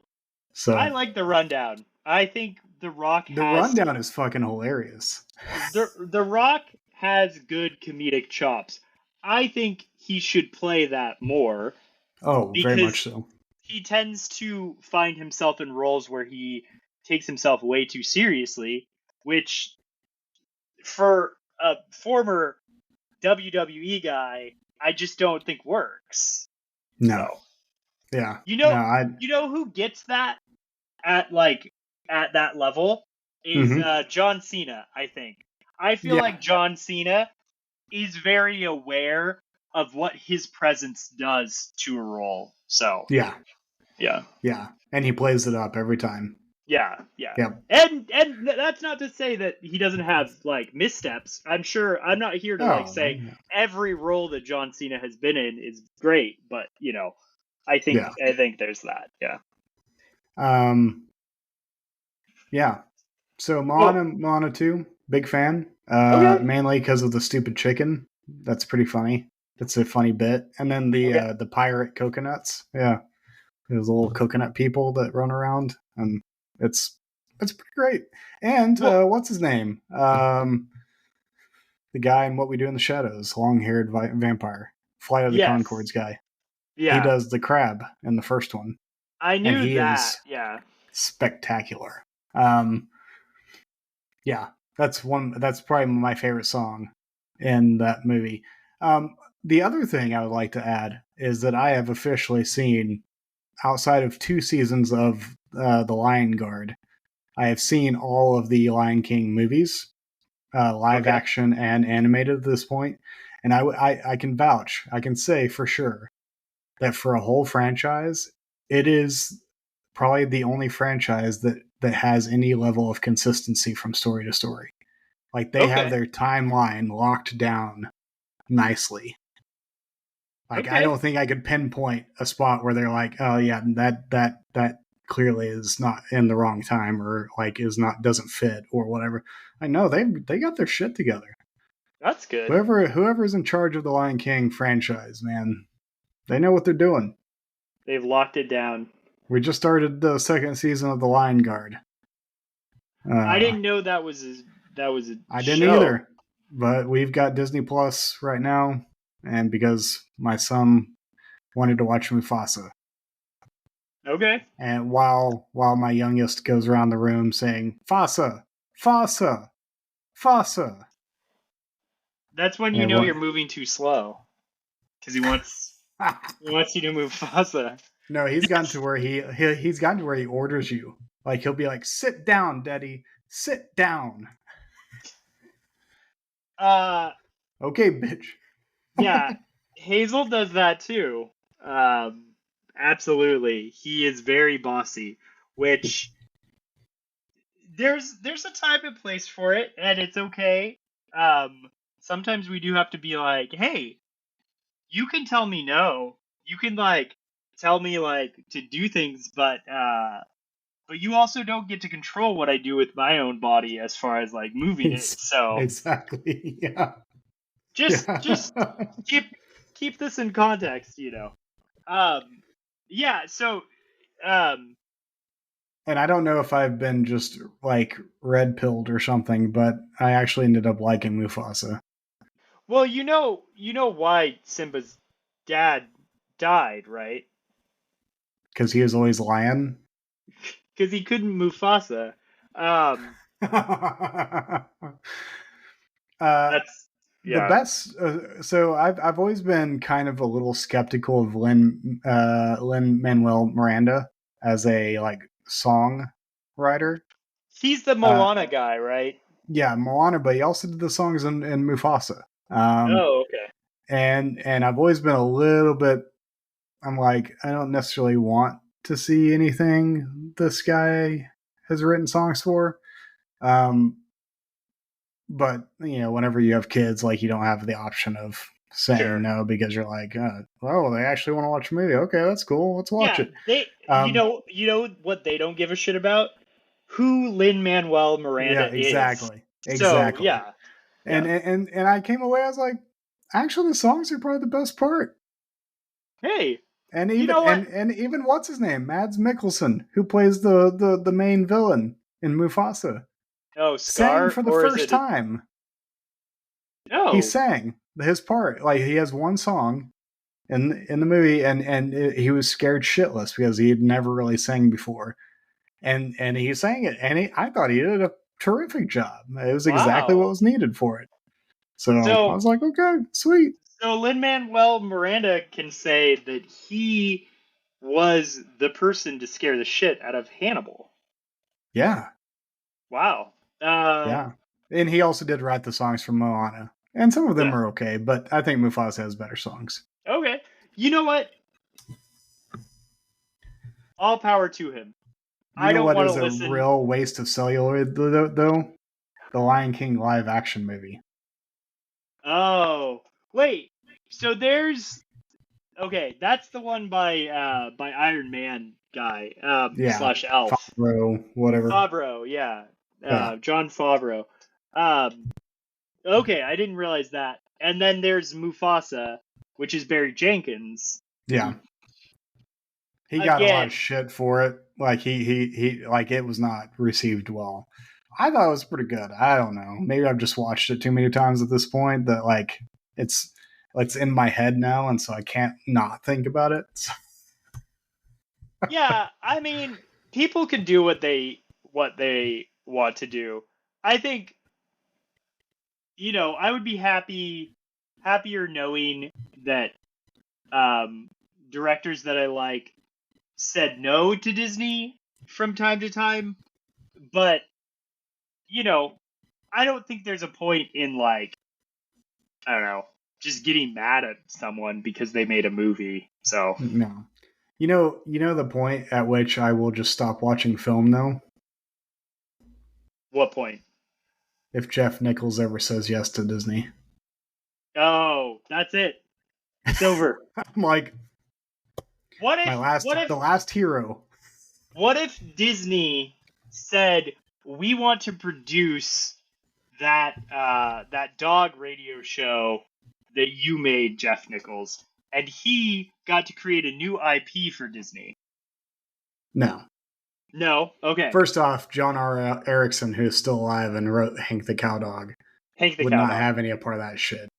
So like the rundown. I think The Rock the has rundown is fucking hilarious. the Rock has good comedic chops. I think he should play that more Oh, very much because so. he tends to find himself in roles where he takes himself way too seriously, which for a former WWE guy, I just don't think works. No. So, Yeah. you No, know, I who gets that at at that level is mm-hmm. John Cena, I think. I feel Yeah. like John Cena is very aware of what his presence does to a role. So, Yeah. yeah. Yeah. And he plays it up every time. Yeah. Yep. And that's not to say that he doesn't have missteps. I'm not here to Oh, say every role that John Cena has been in is great, but yeah. I think there's that. Yeah. Um yeah. So Well, Moana 2, big fan. okay. Mainly because of the stupid chicken. That's pretty funny. That's a funny bit. And then Okay. the pirate coconuts. Yeah. There's little coconut people that run around and it's pretty great. And Well, what's his name? The guy in What We Do in the Shadows, long-haired vampire. Flight of the yes. Concords guy. He Yeah. does the crab in the first one. I And knew he that. is Yeah. spectacular. Yeah, that's probably my favorite song in that movie. The other thing I would like to add is that I have officially seen, outside of 2 seasons of The Lion Guard, I have seen all of the Lion King movies, live Okay. action and animated at this point. And I can vouch, I can say for sure that for a whole franchise, it is probably the only franchise that has any level of consistency from story to story. Like they have Okay. their timeline locked down nicely. Like I Okay. don't think I could pinpoint a spot where they're like, oh yeah, that clearly is not in the wrong time or like is not doesn't fit or whatever. I know they got their shit together. That's good. Whoever's in charge of the Lion King franchise, man, they know what they're doing. They've locked it down. We just started the second season of The Lion Guard. I Uh, didn't know that was a I didn't show. either. but we've got Disney Plus right now, and because my son wanted to watch Mufasa, Okay. and while my youngest goes around the room saying "Fasa, Fasa, Fasa," That's when you and know what? you're moving too slow because he wants you to move faster. No, he's gotten to where he orders you. Like he'll be like, "Sit down, Daddy, sit down." Uh, Okay, bitch. yeah, Hazel does that too. Absolutely, he is very bossy. Which there's a time and place for it, and it's okay. Sometimes we do have to be like, hey, you can tell me no. You can like tell me like to do things, but you also don't get to control what I do with my own body as far as like moving it. So Exactly. Yeah. just Yeah. keep this in context, you know. Um, yeah. So um, And I don't know if I've been just like red pilled or something, but I actually ended up liking Mufasa well, you know why Simba's dad died, right? because he was always lying. Because he couldn't Mufasa. Um, that's The yeah. best. So I've always been kind of a little skeptical of Lin Manuel Miranda as a like song writer. He's the Uh, Moana guy, right? yeah, Moana, but he also did the songs in Mufasa. Um, Oh, okay. and I've always been a little bit. I'm like, I don't necessarily want to see anything this guy has written songs for. Um, but whenever you have kids, like you don't have the option of saying Sure. no because you're like, oh, they actually want to watch a movie. Okay, that's cool. Let's watch Yeah, it. they Um, you know what they don't give a shit about? Who Lin Manuel yeah, Miranda is. exactly, So exactly. yeah, And yeah. and I came away. I was like, actually, the songs are probably the best part. Hey, And you even know what? and even what's his name, Mads Mikkelsen, who plays the main villain in Mufasa, Oh, sang Scar, for the or is first it? time. He No. sang his part. Like he has one song in the movie, and he was scared shitless because he had never really sang before, and he sang it, and I thought he did a terrific job. It was exactly what Wow. was needed for it. So I So was like, okay, sweet, so Lin Manuel Miranda can say that he was the person to scare the shit out of Hannibal. yeah, Wow. yeah. And he also did write the songs for Moana, and some of them Yeah. are okay, but I think Mufasa has better songs. Okay. You know what? All power to him. You I know don't what want to is a listen. real waste of celluloid though? The Lion King live action movie. Oh, wait. So there's okay. That's the one by Iron Man guy Yeah, slash Elf Favreau, whatever. Favreau. Yeah, Yeah, John Favreau. Um, okay, I didn't realize that. And then there's Mufasa, which is Barry Jenkins. yeah. He got a lot of Again, shit for it. Like he like it was not received well. I thought it was pretty good. I don't know. Maybe I've just watched it too many times at this point that like it's it's in my head now, and so I can't not think about it. yeah. I mean, people can do what they want to do. I think I would be happier knowing that um, directors that I like said no to Disney from time to time, but you know, I don't think there's a point in like I don't know, just getting mad at someone because they made a movie. So, No. You know the point at which I will just stop watching film though? what point? If Jeff Nichols ever says yes to Disney. Oh, that's it. It's over. I'm like What my if last what if the last hero. what if Disney said we want to produce that dog radio show that you made, Jeff Nichols, and he got to create a new IP for Disney. No. No, okay. First off, John R. Erickson, who is still alive and wrote Hank the Cowdog. Hank the would not Cowdog. have any part of that shit.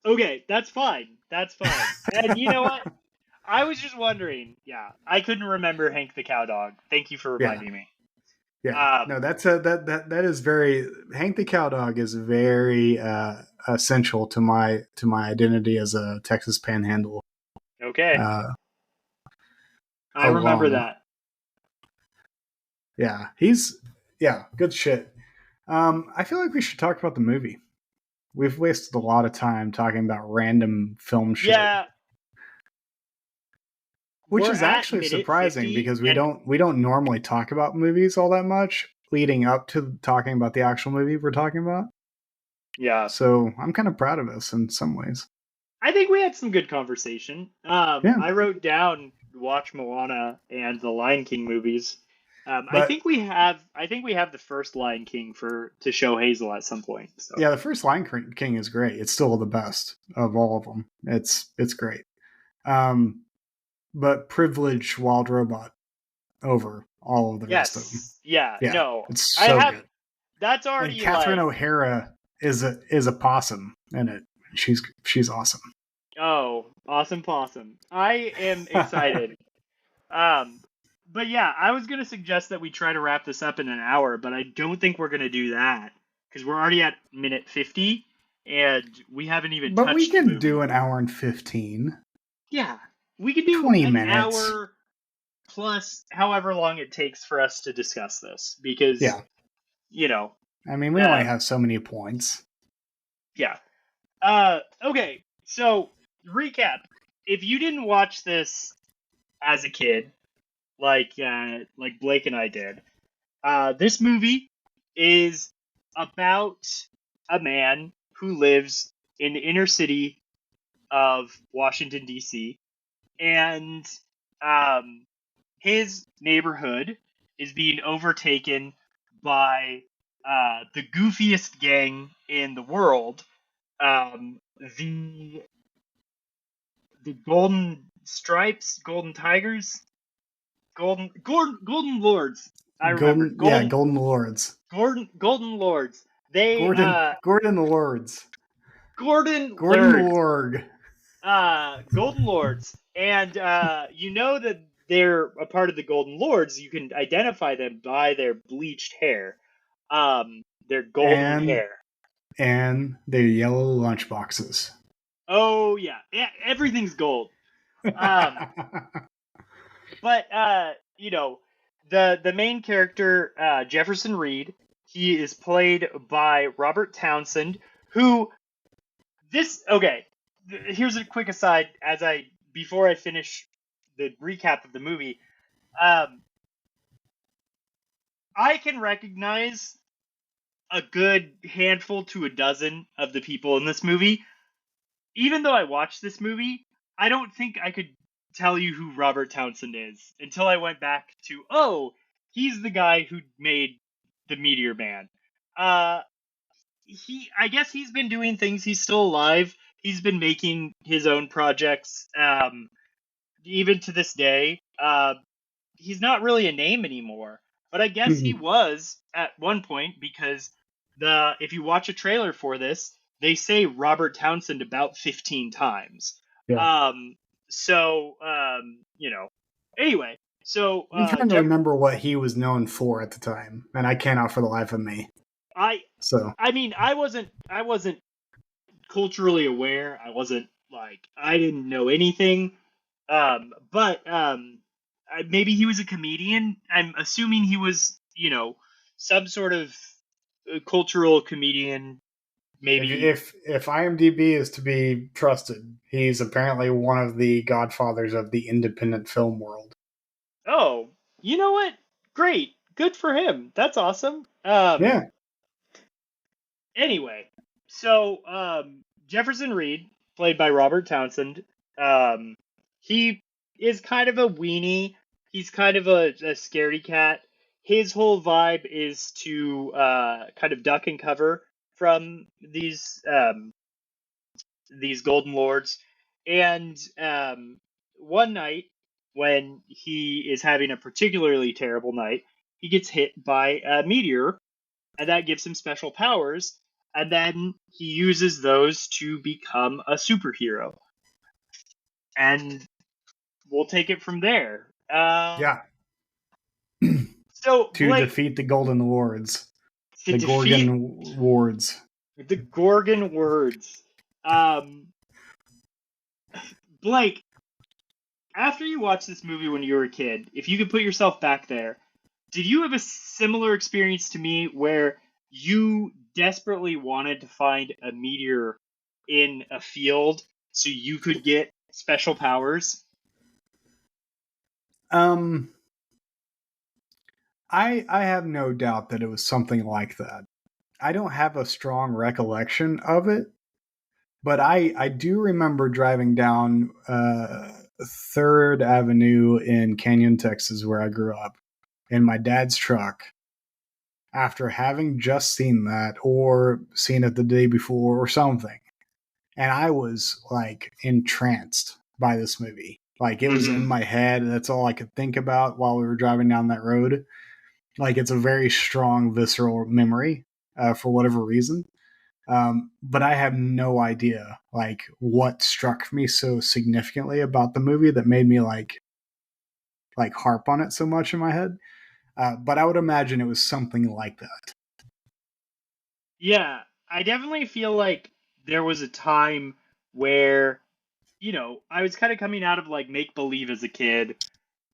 Okay, that's fine. That's fine. And you know what? I was just wondering. Yeah, I couldn't remember Hank the Cowdog. Thank you for Yeah. reminding me. Yeah, no, that is very Hank the Cowdog is very essential to my identity as a Texas Panhandle Okay, uh, I remember alum. that. Yeah, good shit. I feel like we should talk about the movie. We've wasted a lot of time talking about random film shit, Yeah, which we're is at actually minute surprising 50, because we and don't normally talk about movies all that much leading up to talking about the actual movie we're talking about. yeah, So I'm kind of proud of us in some ways. I think we had some good conversation. Yeah, I wrote down watch Moana and the Lion King movies. I but think we have. I think we have the first Lion King to show Hazel at some point. So yeah, the first Lion King is great. It's still the best of all of them. It's great. Um, but Privilege Wild Robot over all of the rest of them. yes, yeah, Yeah, no, it's I so have. good. That's And already Catherine like, O'Hara is a possum in it. She's awesome. oh, awesome possum. I am excited. Um, but yeah, I was gonna suggest that we try to wrap this up in an hour, but I don't think we're gonna do that because we're already at minute 50 and we haven't even But we touched the can movie. do an hour and 15, Yeah, we could do 20 an minutes. hour plus however long it takes for us to discuss this because, Yeah. you know, I mean, we only have so many points. yeah. Okay, so recap. If you didn't watch this as a kid, like Blake and I did, this movie is about a man who lives in the inner city of Washington D.C. and um, his neighborhood is being overtaken by the goofiest gang in the world, the Golden Stripes, Golden Tigers, Golden Lords. I remember Golden Lords. Golden Lords. They Gordon Lords. Gordon Gordon Lords. Lorg. Golden Lords, and you know that they're a part of the Golden Lords. You can identify them by their bleached hair, their golden hair. And their yellow lunchboxes. Oh yeah, everything's gold. But you know, the main character, Jefferson Reed, he is played by Robert Townsend, who here's a quick aside before I finish the recap of the movie. I can recognize a good handful to a dozen of the people in this movie. Even though I watched this movie, I don't think I could tell you who Robert Townsend is until I went back to, oh, he's the guy who made the Meteor Man. I guess he's been doing things. He's still alive. He's been making his own projects. Even to this day, he's not really a name anymore. But I guess he was at one point because if you watch a trailer for this, they say Robert Townsend about 15 times. Yeah. You know. Anyway, so I'm trying to remember what he was known for at the time, and I cannot for the life of me. I mean, I wasn't culturally aware. I didn't know anything. But maybe he was a comedian. I'm assuming he was, some sort of cultural comedian. Maybe if IMDb is to be trusted, he's apparently one of the godfathers of the independent film world. Oh, you know what? Great, good for him. That's awesome. Yeah. Anyway, so Jefferson Reed, played by Robert Townsend, he is kind of a weenie. He's kind of a scaredy cat. His whole vibe is to kind of duck and cover from these Golden Lords. And one night, when he is having a particularly terrible night, he gets hit by a meteor, and that gives him special powers. and then he uses those to become a superhero. And we'll take it from there. Yeah. So, To Blake, defeat the Golden Lords. to The defeat Gorgon Wards. the Gorgon words. Um, Blake, after you watched this movie when you were a kid, if you could put yourself back there, did you have a similar experience to me where you desperately wanted to find a meteor in a field so you could get special powers? Um, I have no doubt that it was something like that. I don't have a strong recollection of it, but I do remember driving down Third Avenue in Canyon, Texas, where I grew up, in my dad's truck after having just seen that or seen it the day before or something. And I was like entranced by this movie. Like it was in Mm-hmm. my head. That's all I could think about while we were driving down that road. Like it's a very strong visceral memory for whatever reason. But I have no idea like what struck me so significantly about the movie that made me like harp on it so much in my head. But I would imagine it was something like that. Yeah, I definitely feel like there was a time where, I was kind of coming out of like make believe as a kid,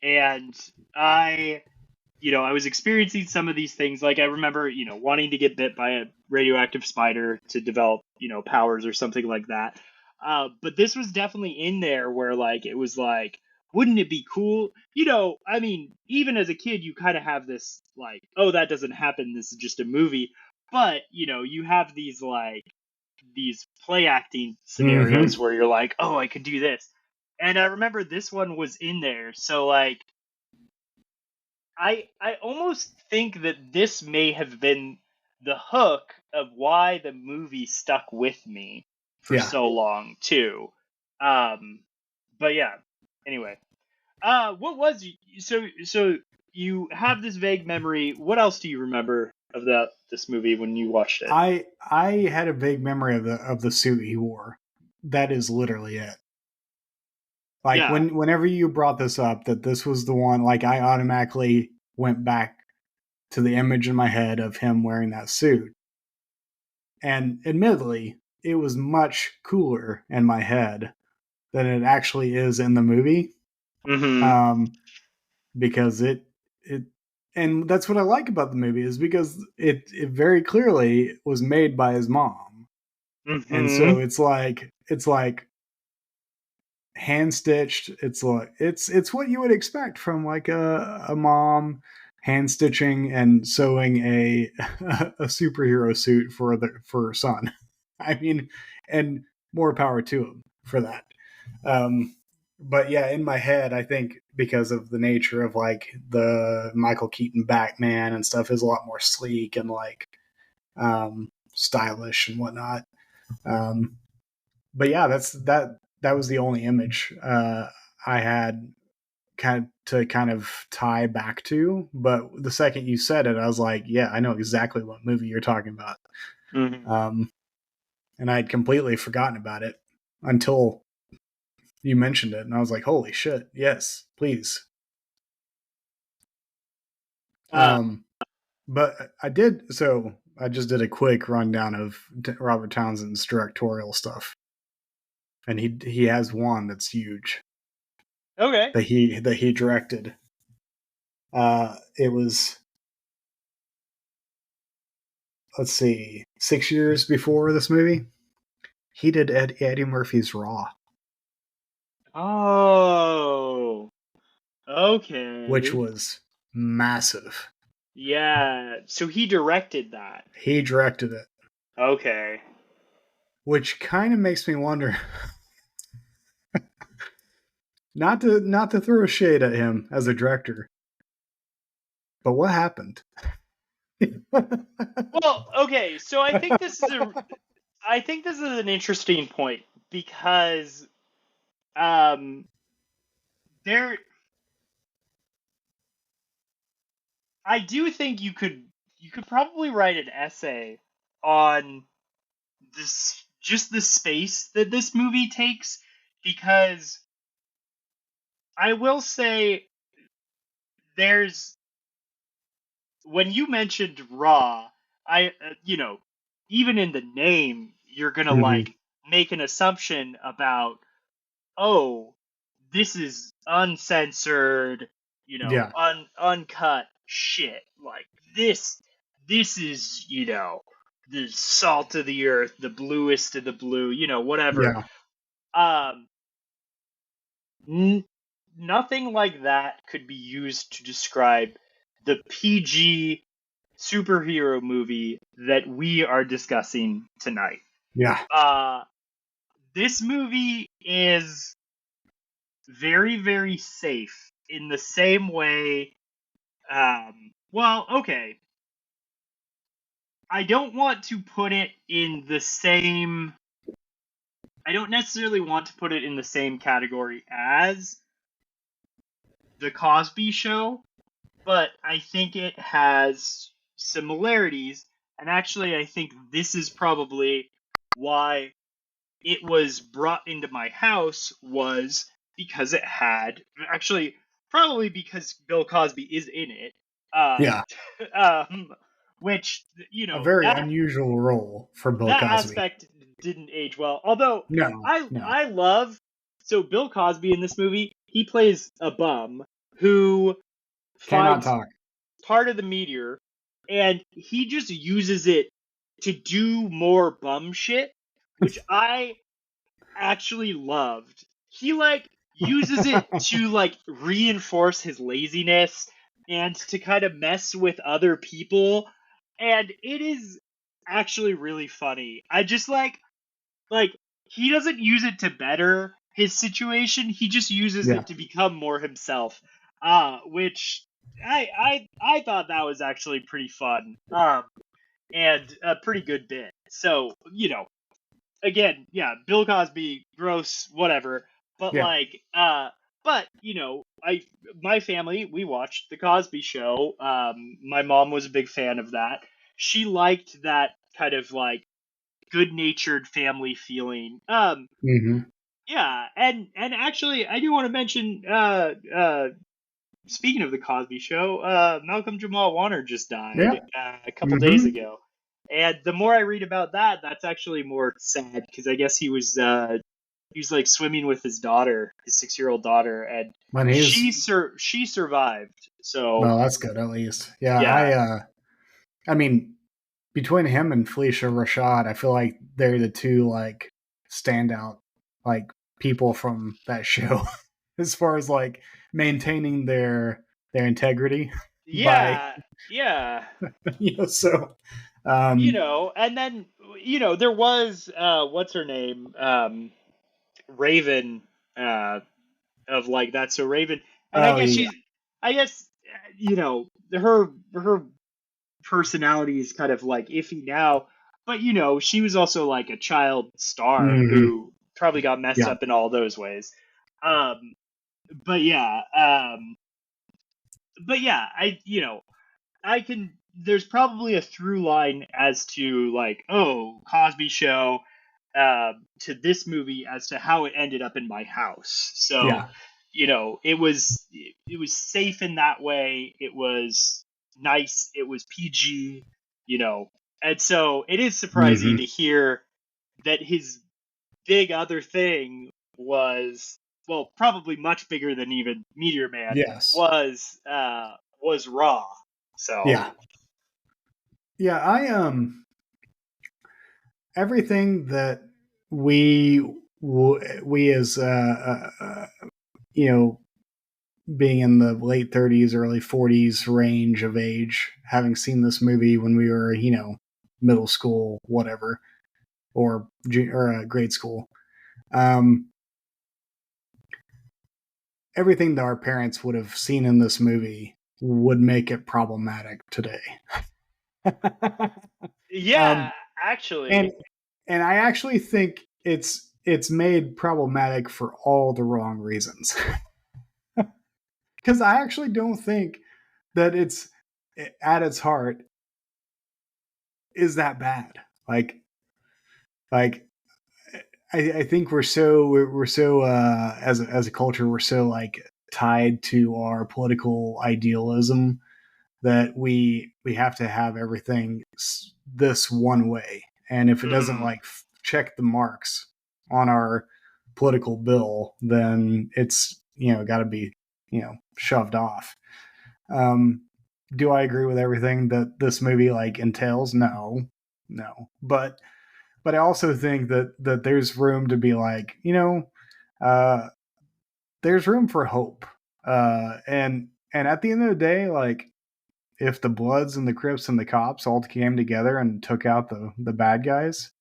and I I was experiencing some of these things. Like I remember, wanting to get bit by a radioactive spider to develop, powers or something like that. But this was definitely in there where like it was like, wouldn't it be cool? I mean, even as a kid, you kind of have this like, oh, that doesn't happen. This is just a movie. But you have these play acting Mm-hmm. scenarios where you're like, oh, I could do this. And I remember this one was in there. So like I almost think that this may have been the hook of why the movie stuck with me for Yeah. so long too. Um, but yeah. Anyway, what was so you have this vague memory? What else do you remember of this movie when you watched it? I had a vague memory of the suit he wore. That is literally it. Like Yeah. whenever you brought this up that this was the one, like I automatically went back to the image in my head of him wearing that suit. And admittedly, it was much cooler in my head than it actually is in the movie. Mm-hmm. Um, because it and that's what I like about the movie is because it very clearly was made by his mom. And so Mm-hmm. it's like hand stitched. It's like it's what you would expect from like a mom hand stitching and sewing a a superhero suit for her son. I mean, and more power to him for that. Um, but yeah, in my head, I think because of the nature of like the Michael Keaton Batman and stuff is a lot more sleek and like stylish and whatnot. Um, but yeah, that was the only image I had kind of tie back to. But the second you said it, I was like, yeah, I know exactly what movie you're talking about. Mm-hmm. Um, and I had completely forgotten about it until you mentioned it, and I was like, holy shit, yes, please. Uh, But I did so. I just did a quick rundown of Robert Townsend's directorial stuff, and he has one that's huge okay. that he directed. It was, let's see, 6 years before this movie. He did Eddie Murphy's Raw, Oh. which Okay. was massive. Yeah. So he directed that. He directed it, Okay. which kind of makes me wonder. Not to throw shade at him as a director, but what happened? Well, okay. So I think this is an interesting point because um there I do think you could probably write an essay on this just the space that this movie takes, because I will say there's when you mentioned raw, even in the name, you're gonna Hmm. like make an assumption about, oh, this is uncensored, Yeah. uncut shit. Like this is, the salt of the earth, the bluest of the blue, whatever. Yeah. Um, n- Nothing like that could be used to describe the PG superhero movie that we are discussing tonight. Yeah. Uh, this movie is very, very safe in the same way. Well, okay. I don't want to put it in the same. I don't necessarily want to put it in the same category as The Cosby Show, but I think it has similarities. And actually, I think this is probably why it was brought into my house, was because it had, actually, probably because Bill Cosby is in it. Um, Yeah. um, which, A very that unusual role for Bill that Cosby. aspect didn't age well. Although No. I No. I love so Bill Cosby in this movie, he plays a bum who Cannot finds talk. part of the meteor, and he just uses it to do more bum shit, which I actually loved. He like uses it to like reinforce his laziness and to kind of mess with other people, and it is actually really funny. I just like he doesn't use it to better his situation. He just uses Yeah. it to become more himself. Which I thought that was actually pretty fun. And a pretty good bit. So, again, yeah, Bill Cosby, gross, whatever. But Yeah. I my family, we watched The Cosby Show. My mom was a big fan of that. She liked that kind of like good-natured family feeling. Hmm. Yeah, and actually, I do want to mention. Speaking of The Cosby Show, Malcolm Jamal Warner just Yeah. died a couple days Hmm. ago. And the more I read about that, that's actually more sad, because I guess he was like swimming with his daughter, his 6-year-old daughter, and When he's she survived. So well, that's good at least. Yeah. yeah, I mean, between him and Felicia Rashad, I feel like they're the two like standout like people from that show as far as like maintaining their integrity by yeah, yeah. so um And then there was what's her name, Raven, of like that. So Raven, and I oh guess yeah. I guess her personality is kind of like iffy now, but she was also like a child star Hmm. who probably got messed Yeah. up in all those ways. Um, but yeah, I can. There's probably a through line as to like, oh, Cosby Show, to this movie as to how it ended up in my house. So, Yeah. it was safe in that way. It was nice. It was PG. You know, and so it is surprising Hmm. to hear that his big other thing was, well, probably much bigger than even Meteor Man, Yes. was Raw. So Yeah. Yeah. Everything that we we as you know, being in the late 30s, early 40s range of age, having seen this movie when we were, middle school, whatever, or grade school. Um, Everything that our parents would have seen in this movie would make it problematic today. yeah, um, and actually, and I actually think it's made problematic for all the wrong reasons. Because I actually don't think that it's at its heart is that bad. Like like I think we're so as a culture we're so like tied to our political idealism that we have to have everything this one way, and if it doesn't Mm-hmm. like check the marks on our political bill, then it's got to be shoved off. um do I agree with everything that this movie like entails? No, no, but I also think that there's room to be like, uh there's room for hope. And at the end of the day, like, if the Bloods and the Crips and the cops all came together and took out the bad guys,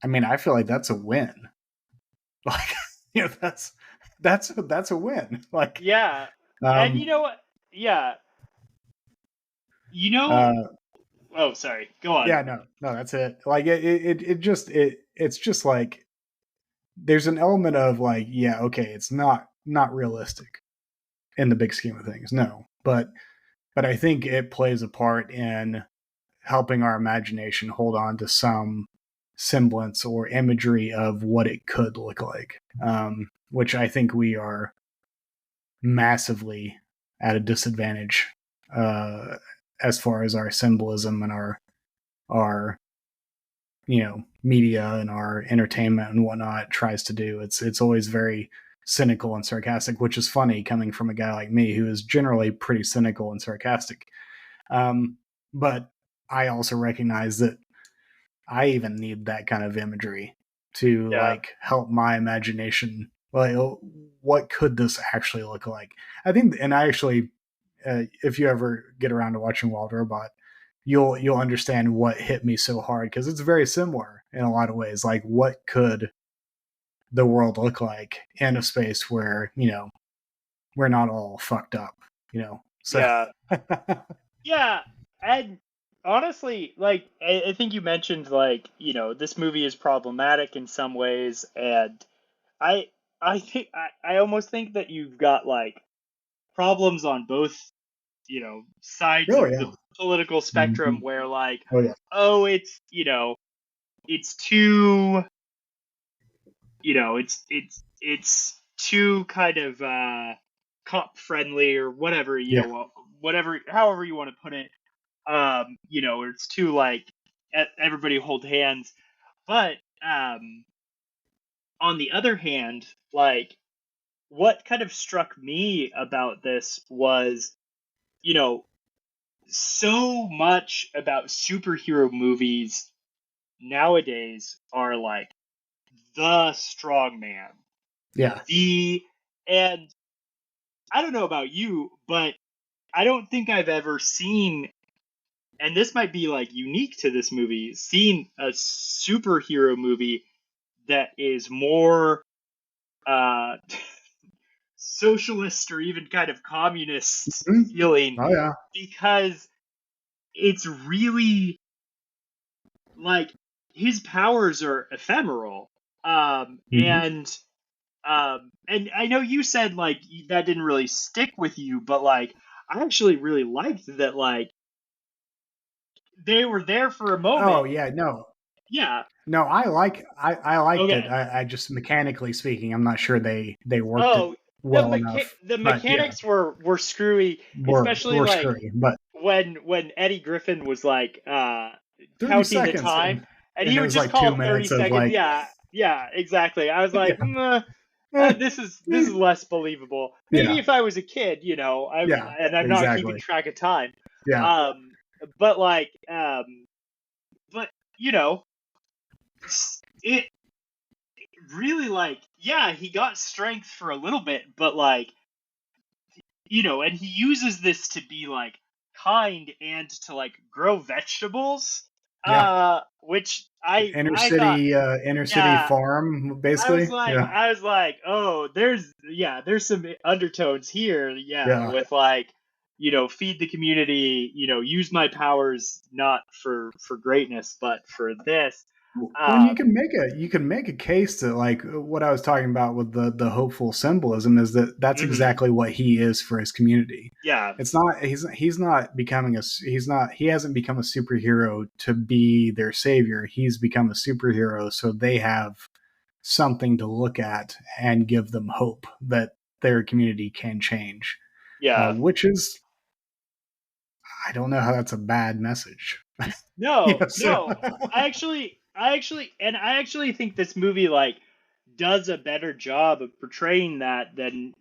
I mean, I feel like that's a win. Like, that's a win. Like, Yeah, and you um, know what? Yeah, you know. uh, Oh, sorry. Go on. yeah, no, no, that's it. Like, it's just like there's an element of like, yeah, okay, it's not realistic in the big scheme of things, no, but I think it plays a part in helping our imagination hold on to some semblance or imagery of what it could look like, which I think we are massively at a disadvantage uh, as far as our symbolism and our media and our entertainment and whatnot tries to do. It's always very cynical and sarcastic, which is funny coming from a guy like me who is generally pretty cynical and sarcastic. But I also recognize that I even need that kind of imagery to Yeah. like help my imagination. Like, what could this actually look like? I think, and I actually, if you ever get around to watching Wild Robot, you'll understand what hit me so hard because it's very similar in a lot of ways. Like, what could the world look like in a space where we're not all fucked up? So Yeah. Yeah, and honestly, like I think you mentioned, like, this movie is problematic in some ways, and I I think I almost think that you've got like problems on both, sides oh of yeah. the political spectrum Mhm. where like, Oh yeah. oh, it's too, it's too kind of cop friendly or whatever, Yeah. whatever, however you want to put it. Or it's too like everybody hold hands. But on the other hand, like, what kind of struck me about this was, you know, so much about superhero movies nowadays are like the strong man. Yeah. The and I don't know about you, but I don't think I've ever seen, and this might be like unique to this movie, seen a superhero movie that is more uh, socialist or even kind of communist Mhm. feeling, Oh yeah. because it's really like his powers are ephemeral. Mhm. And I know you said like that didn't really stick with you, but like I actually really liked that, like, they were there for a Oh moment. yeah. No. Yeah. No, I liked it. Okay. I just mechanically speaking, I'm not sure they worked it Oh, well enough. the But yeah, mechanics were screwy, especially we're like screwy. But when Eddie Griffin was like 30 counting the seconds time, and and he it would was just like call two it 30 minutes of seconds. like Yeah, yeah, exactly. I was yeah, like, eh, this is less believable. Maybe yeah, if I was a kid, yeah, I'm not keeping exactly. track of time. Yeah. Um, but like, but it really, like, yeah, he got strength for a little bit, but like, and he uses this to be like kind and to like grow vegetables, Yeah. which I thought, Inner city yeah, farm basically. Yeah. I was like, oh, there's some undertones here, yeah, Yeah. with like, feed the community, use my powers not for greatness, but for this. When Um, you can make a case that, like, what I was talking about with the hopeful symbolism is that that's mhm. exactly what he is for his community. Yeah, It's not he's not becoming he hasn't become a superhero to be their savior. He's become a superhero so they have something to look at and give them hope that their community can change. yeah. Which is, I don't know how that's a bad message. No, Yes. no. I actually think this movie like does a better job of portraying that than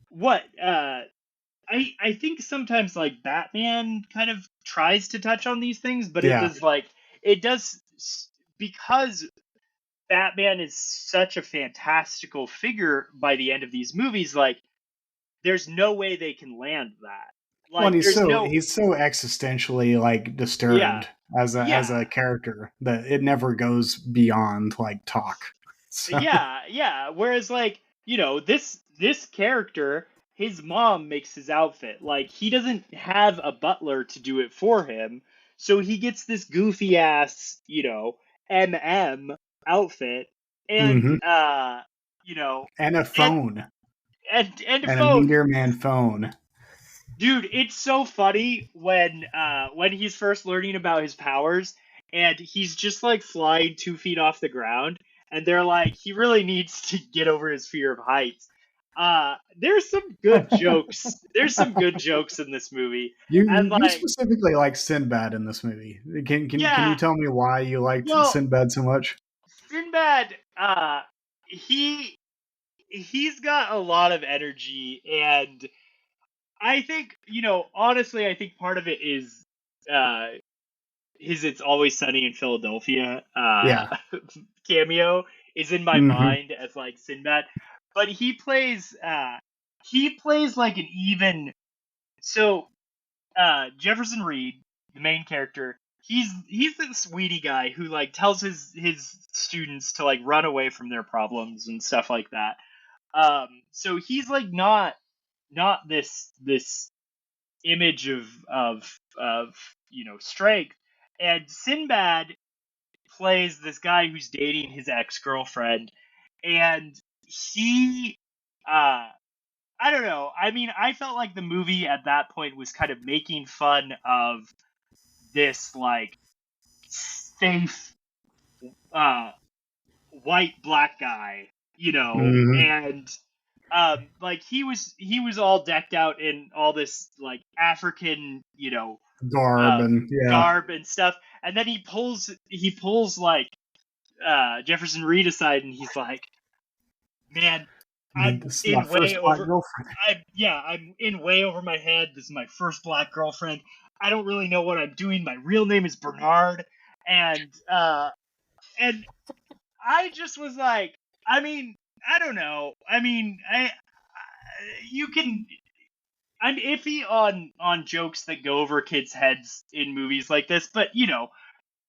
what I think sometimes like Batman kind of tries to touch on these things, but Yeah. it does because Batman is such a fantastical figure by the end of these movies. Like, there's no way they can land that. Well, and Like, there's no, he's so existentially, like, yeah, disturbed as yeah, a character that it never goes beyond, like, talk. So yeah, yeah. Whereas, like, this character, his mom makes his outfit. Like, he doesn't have a butler to do it for him, so he gets this goofy ass, MM outfit, and mhm. you know, And a and phone and a and a phone. Meteor Man phone. Dude, it's so funny when he's first learning about his powers and he's just like flying 2 feet off the ground and they're like he really needs to get over his fear of heights. There's some good jokes. There's some good jokes in this movie. And You like specifically like Sinbad in this movie. Can you yeah, tell me why you liked well, Sinbad so much? Sinbad he he's got a lot of energy and I think, honestly I think part of it is uh his "It's Always Sunny in Philadelphia" Yeah. cameo is in my Hmm. mind as like Sinbad, but he plays like an even so Jefferson Reed, the main character. He's this weedy guy who like tells his students to like run away from their problems and stuff like that. So he's like not this image of strength, and Sinbad plays this guy who's dating his ex-girlfriend, and he uh I don't know, I mean, I felt like the movie at that point was kind of making fun of this like safe uh white black guy, Hmm. and like he was all decked out in all this like African, Garb and yeah. garb and stuff, and then he pulls like Jefferson Reed aside, and he's like, "Man, Man, I'm this is my in way first black over. girlfriend. I'm in way over my head. This is my first black girlfriend. I don't really know what I'm doing. My real name is Bernard." And I just was like, I mean, I don't know. I mean, you can. I'm iffy on jokes that go over kids' heads in movies like this, but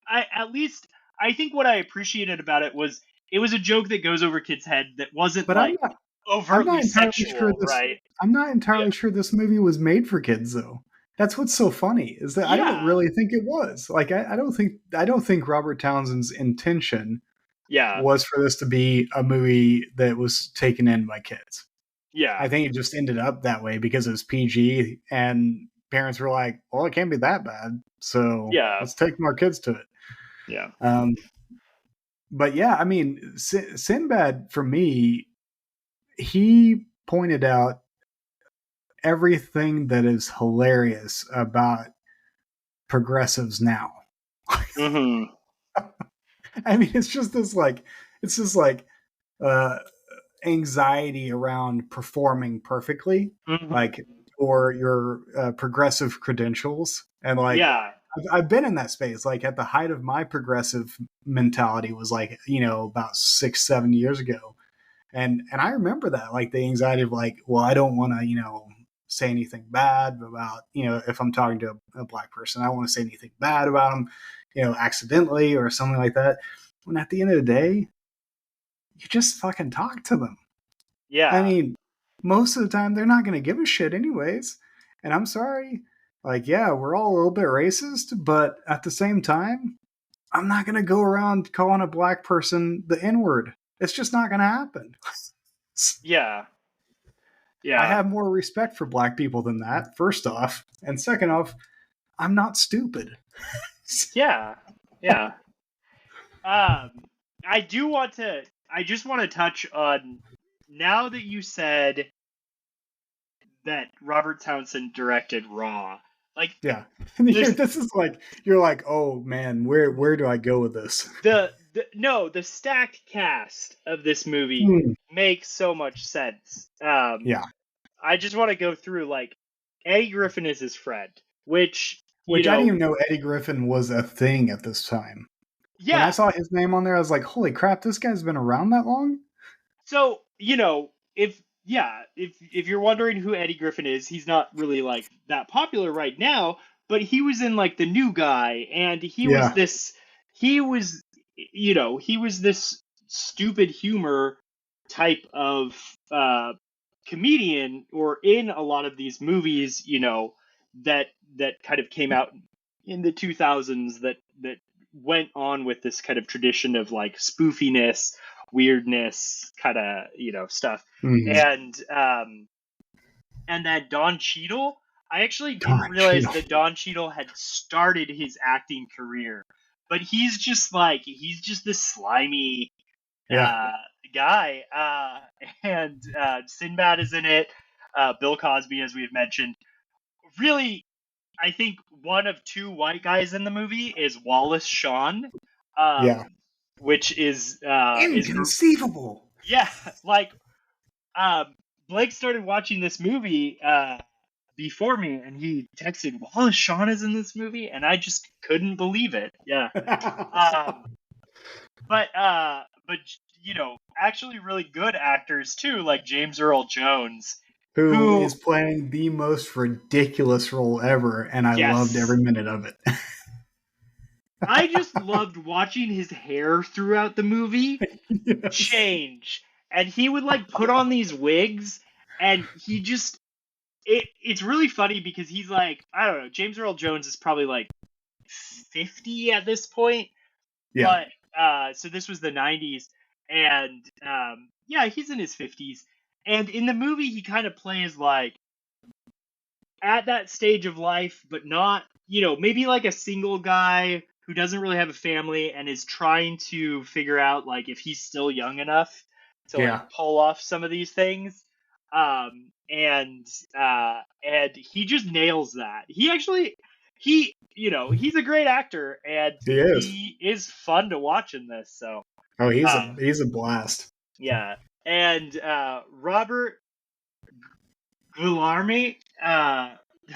I at least I think what I appreciated about it was a joke that goes over kids' head that wasn't But like I'm overtly not entirely sure sexual, this right? I'm not Yeah, entirely sure this movie was made for kids though. That's what's so funny is that I don't yeah, really think it was. Like, I don't think Robert Townsend's intention yeah, was for this to be a movie that was taken in by kids. yeah, I think it just ended up that way because it was PG and parents were like, well, it can't be that bad. So yeah, let's take more kids to it. yeah. Um, but yeah, I mean, Sinbad for me, he pointed out everything that is hilarious about progressives now. Mm-hmm. I mean, it's just like uh, anxiety around performing perfectly, Mm-hmm. like, or your progressive credentials, and like Yeah, I've been in that space. Like at the height of my progressive mentality was like about 6 7 years ago, and I remember that, like the anxiety of like, well, I don't want to say anything bad about if I'm talking to a black person, I don't want to say anything bad about them, accidentally or something like that. When at the end of the day, you just fucking talk to them. I yeah, mean, most of the time they're not going to give a shit anyways. And I'm sorry. Like, yeah, we're all a little bit racist, but at the same time, I'm not going to go around calling a black person the N-word. It's just not going to happen. Yeah. I Yeah. have more respect for black people than that, first off. And second off, I'm not stupid. Yeah. Yeah. Um, I just want to touch on, now that you said that Robert Townsend directed Raw, like, Yeah. there's This is like, you're like, oh man, where do I go with this? the stacked cast of this movie makes so much sense. Yeah. I just want to go through, like, Eddie Griffin is his friend, which, Which I didn't even know Eddie Griffin was a thing at this time. When I yeah. saw his name on there, I was like, holy crap, this guy's been around that long? So, if you're wondering who Eddie Griffin is, he's not really, like, that popular right now, but he was in, like, The New Guy, and Yeah. he was he was this stupid humor type of comedian, or in a lot of these movies, that kind of came out in the 2000s, that went on with this kind of tradition of, like, spoofiness, weirdness, kind of, stuff. Mm-hmm. And then Don Cheadle, I actually didn't Don realize Cheadle. that Don Cheadle had started his acting career, but he's just this slimy Yeah. guy. And Sinbad is in it. Bill Cosby, as we have mentioned. Really, I think one of two white guys in the movie is Wallace Shawn, Yeah. which is Inconceivable. yeah, like, Blake started watching this movie before me, and he texted, Wallace Shawn is in this movie, and I just couldn't believe it. Yeah. But actually really good actors too, like James Earl Jones, Who who, is playing the most ridiculous role ever, and I loved yes, every minute of it. I just loved watching his hair throughout the movie Yes. change, and he would, like, put on these wigs, and he just it's really funny because he's, like, I don't know, James Earl Jones is probably, like, 50 at this point, Yeah. but so this was the 90s, and yeah, he's in his 50s, and in the movie he kind of plays, like, at that stage of life, but not, maybe like a single guy who doesn't really have a family and is trying to figure out, like, if he's still young enough to, like, Yeah. pull off some of these things. And he just nails that. He's a great actor, and He is. he is fun to watch in this. So, Oh, he's uh, a blast. yeah. And Robert Guillerme,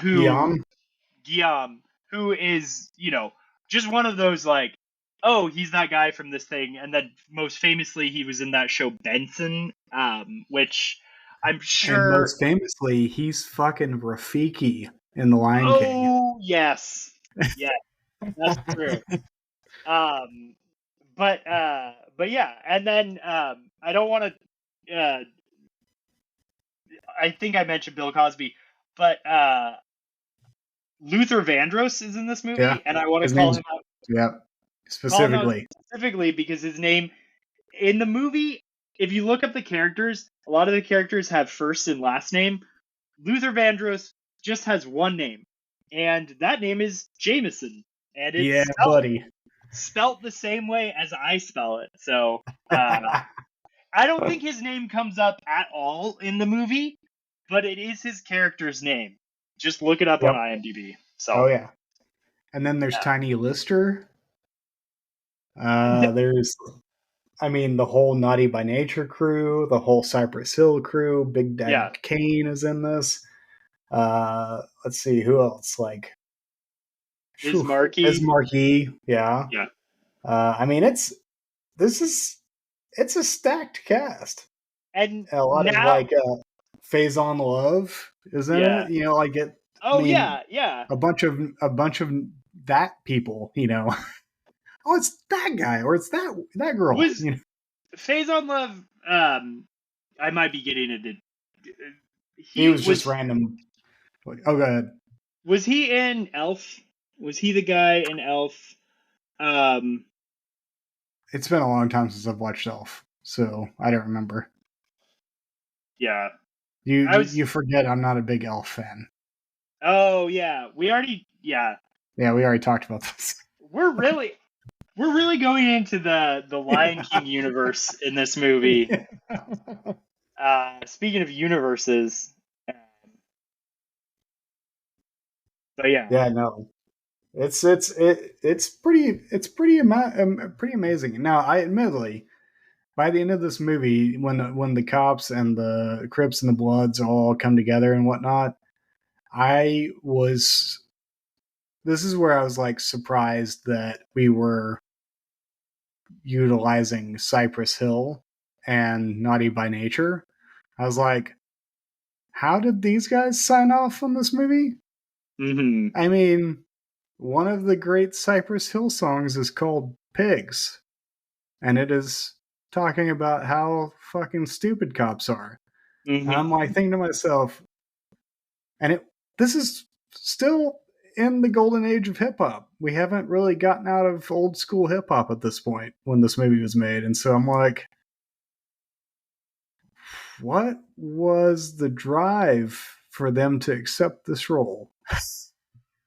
who Guillaume. Guillaume, who is, just one of those, like, oh, he's that guy from this thing, and then most famously he was in that show Benson, which I'm And sure. most famously, he's fucking Rafiki in The Lion King. Oh yes, yeah, that's true. Um, but yeah, and then I don't want to. I think I mentioned Bill Cosby, but Luther Vandross is in this Yeah. movie, and I want His to call name's, him out. yeah, Call him out specifically. specifically because his name in the movie, if you look up the characters, a lot of the characters have first and last name. Luther Vandross just has one name, and that name is Jamison, and Yeah, it's buddy. spelt the same way as I spell it. So I don't think his name comes up at all in the movie, but it is his character's name. Just look it up on Yep. IMDb. Oh, So yeah. And then there's yeah. Tiny Lister. There's, the whole Naughty by Nature crew, the whole Cypress Hill crew. Big Daddy Yeah. Kane is in this. Let's see who else. Like, Is Biz Markey? Marquee, yeah. Yeah. It's a stacked cast. And A lot of now, like Faison Love is in yeah. it. Like it. Oh yeah. A bunch of that people. Oh, it's that guy or it's that girl. Was Faison Love? I might be getting it. He He was just random. Oh, go ahead. Was he in Elf? Was he the guy in Elf? It's been a long time since I've watched Elf, so I don't remember. Yeah. You forget I'm not a big Elf fan. Oh yeah, yeah. Yeah, we already talked about this. We're really going into the Lion King universe in this movie. Speaking of universes, um, but yeah. Yeah, no, pretty amazing. Now, I admittedly, by the end of this movie, when the cops and the Crips and the Bloods all come together and whatnot, I was. This is where I was like surprised that we were utilizing Cypress Hill and Naughty by Nature. I was like, how did these guys sign off on this movie? Mm-hmm. I mean, one of the great Cypress Hill songs is called Pigs, and it is talking about how fucking stupid cops are. And I'm like Mm-hmm. thinking to myself, and this is still in the golden age of hip hop. We haven't really gotten out of old school hip hop at this point when this movie was made. And so I'm like, what was the drive for them to accept this role?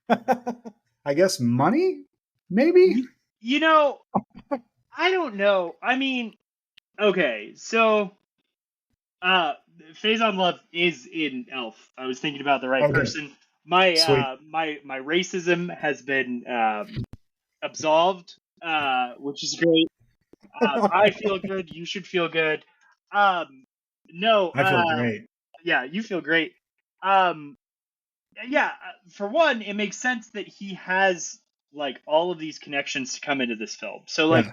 I guess money? Maybe? You know, I don't know. I mean, okay, so Faison Love is in Elf. I was thinking about the right Okay, person. My sweet. my racism has been absolved, which is great. I feel good. You should feel good. Um, no, I feel great. yeah, you feel great. Um, yeah, for one, it makes sense that he has like all of these connections to come into this film. So like,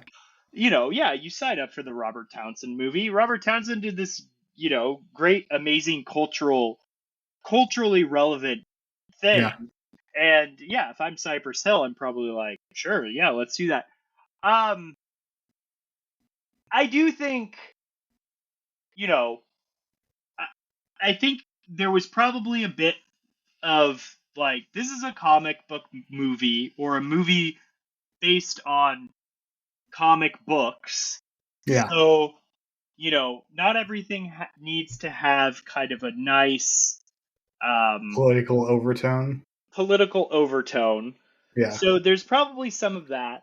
Yeah, yeah, you sign up for the Robert Townsend movie. Robert Townsend did this, great, amazing culturally relevant yeah. thing. And yeah, if I'm Cypress Hill, I'm probably like, sure, yeah, let's do that. Um, I do think, you know, I, I think there was probably a bit of like, this is a comic book movie or a movie based on comic books. Yeah. So, not everything needs to have kind of a nice Political overtone. political overtone. Yeah. So there's probably some of that.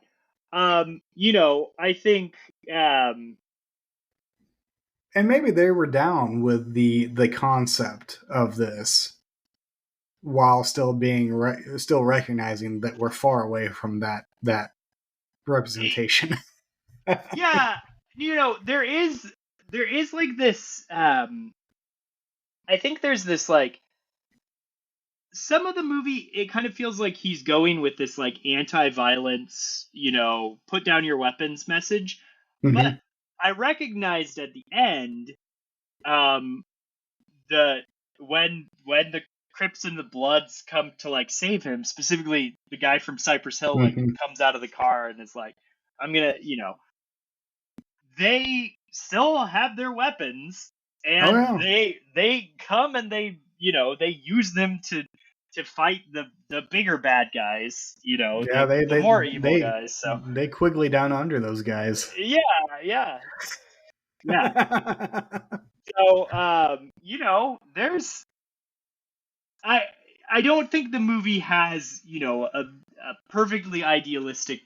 I think And maybe they were down with the concept of this while still being still recognizing that we're far away from that representation. yeah, there is like this I think there's this like some of the movie it kind of feels like he's going with this like anti-violence, put down your weapons message. But Hmm. I recognized at the end um the when the Crips and the Bloods come to like save him, specifically the guy from Cypress Hill like Hmm. comes out of the car and is like, I'm gonna, they still have their weapons Oh and yeah, they come and they use them to fight the bigger bad guys, yeah. They the they more evil they guys. So they quickly down under those guys. yeah, yeah, yeah. So there's I I don't think the movie has, a perfectly idealistic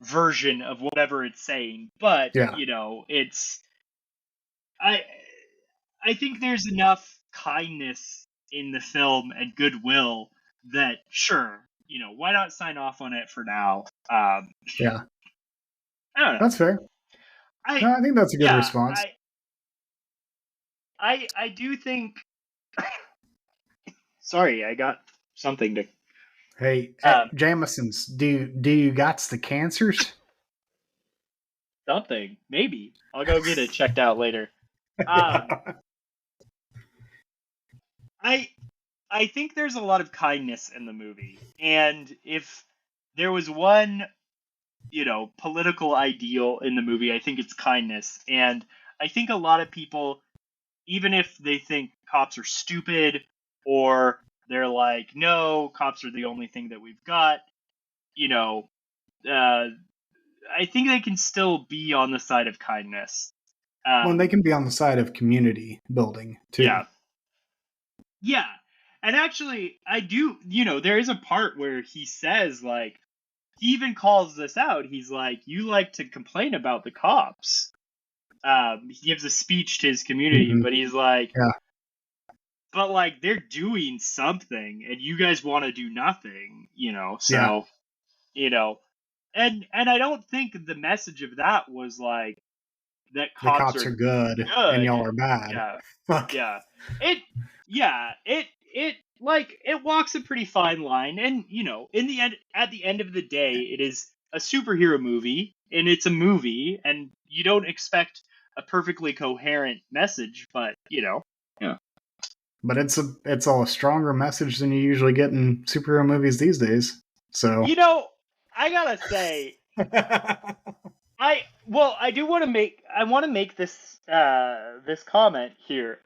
version of whatever it's saying, but Yeah, it's I I think there's enough kindness in the film and goodwill that sure, why not sign off on it for now? yeah. I don't know. That's fair. I No, I think that's a good Yeah, response. I do think. Sorry, I got something to. Hey, Um, Jamison's, do you got the cancers? something maybe I'll go get it checked out later. Um, Yeah. I I think there's a lot of kindness in the movie, and if there was one, political ideal in the movie, I think it's kindness. And I think a lot of people, even if they think cops are stupid or they're like, no, cops are the only thing that we've got, you know, uh, I think they can still be on the side of kindness. Well, they can be on the side of community building too. Yeah. Yeah. And actually, I do, there is a part where he says, like, he even calls this out. He's like, you like to complain about the cops. He gives a speech to his community, but he's like, Yeah. but like, they're doing something and you guys want to do nothing, so, and I don't think the message of that was like, that The cops are good and y'all are bad. Yeah. Fuck. Yeah. It like, it walks a pretty fine line, and in the end, at the end of the day, it is a superhero movie, and it's a movie, and you don't expect a perfectly coherent message, but yeah. But it's a stronger message than you usually get in superhero movies these days. So I gotta say, I do want to make this this comment here.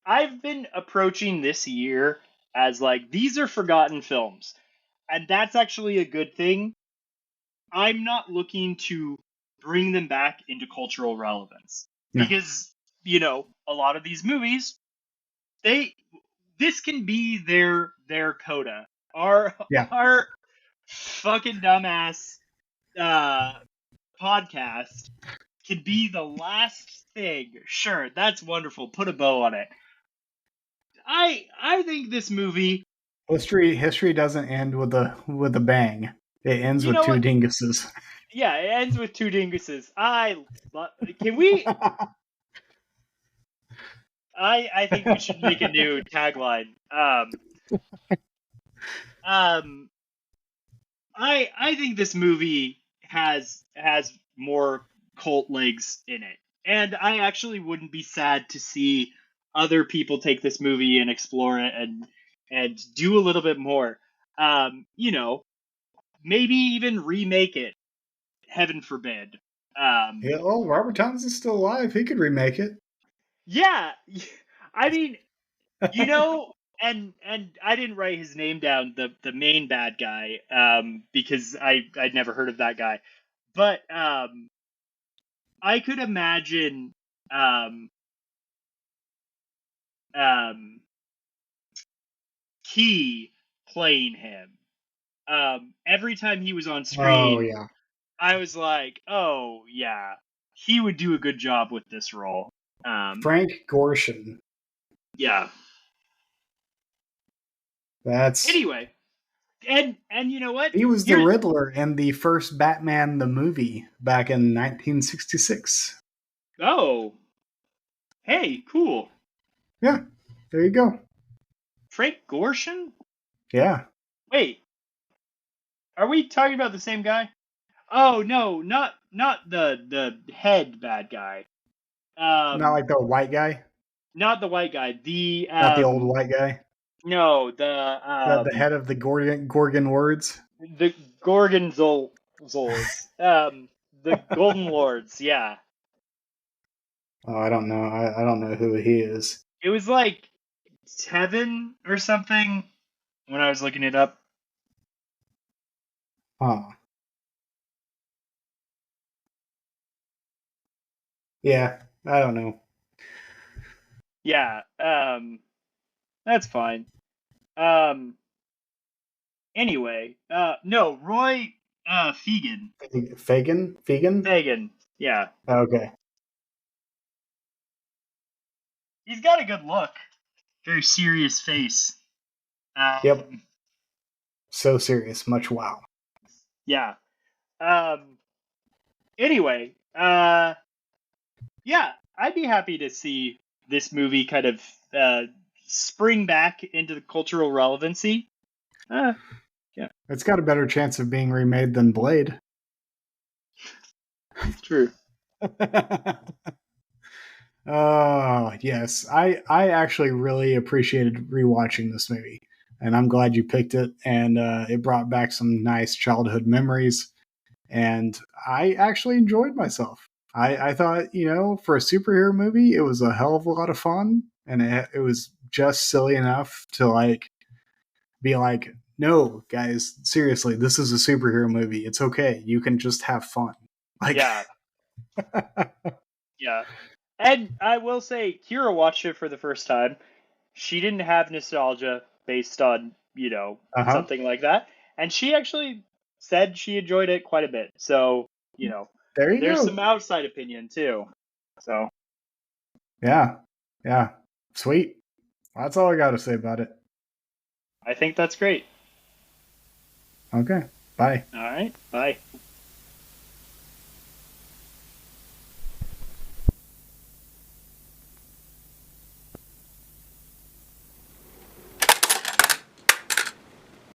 I've been approaching this year as like, these are forgotten films, and that's actually a good thing. I'm not looking to bring them back into cultural relevance, because a lot of these movies, this can be their coda. Our fucking dumbass podcast can be the last thing. Sure, that's wonderful. Put a bow on it. I think this movie, history doesn't end with a bang. It ends with two dinguses. Yeah, it ends with two dinguses. Can we? I think we should make a new tagline. I think this movie has more cult legs in it, and I actually wouldn't be sad to see other people take this movie and explore it and do a little bit more. Maybe even remake it. Heaven forbid. Robert Townsend's still alive. He could remake it. Yeah, I mean, and I didn't write his name down, the main bad guy, because I'd never heard of that guy, but I could imagine Key playing him. Every time he was on screen, Oh yeah, I was like, oh yeah, he would do a good job with this role. Frank Gorshin. Yeah. That's Anyway, and you know what? He was the Riddler in the first Batman the movie back in 1966. Oh. Hey, cool. Yeah, there you go. Frank Gorshin? Yeah. Wait. Are we talking about the same guy? Oh no, not the head bad guy. Not like the white guy? Not the white guy. Not the old white guy? No, The head of the Gorgon words? The Gorgonzols. The Golden Lords, yeah. Oh, I don't know. I don't know who he is. It was like Tevin or something when I was looking it up. Huh. Yeah, I don't know. Yeah, that's fine. Anyway, no, Roy Fegan. Fagan? Fegan, yeah. Okay. He's got a good look. Very serious face. Yep. So serious. Much wow. Yeah. Anyway, yeah, I'd be happy to see this movie kind of spring back into the cultural relevancy. Yeah. It's got a better chance of being remade than Blade. True. Oh, yes. I actually really appreciated rewatching this movie. And I'm glad you picked it. And it brought back some nice childhood memories. And I actually enjoyed myself. I thought, for a superhero movie, it was a hell of a lot of fun. And it was just silly enough to be like, no, guys, seriously, this is a superhero movie. It's okay. You can just have fun. Like, Yeah. Yeah. And I will say, Kira watched it for the first time. She didn't have nostalgia based on, uh-huh. something like that. And she actually said she enjoyed it quite a bit. So, There you there's go. some outside opinion too. So, Yeah. Yeah. Sweet. That's all I got to say about it. I think that's great. Okay. Bye. All right. Bye.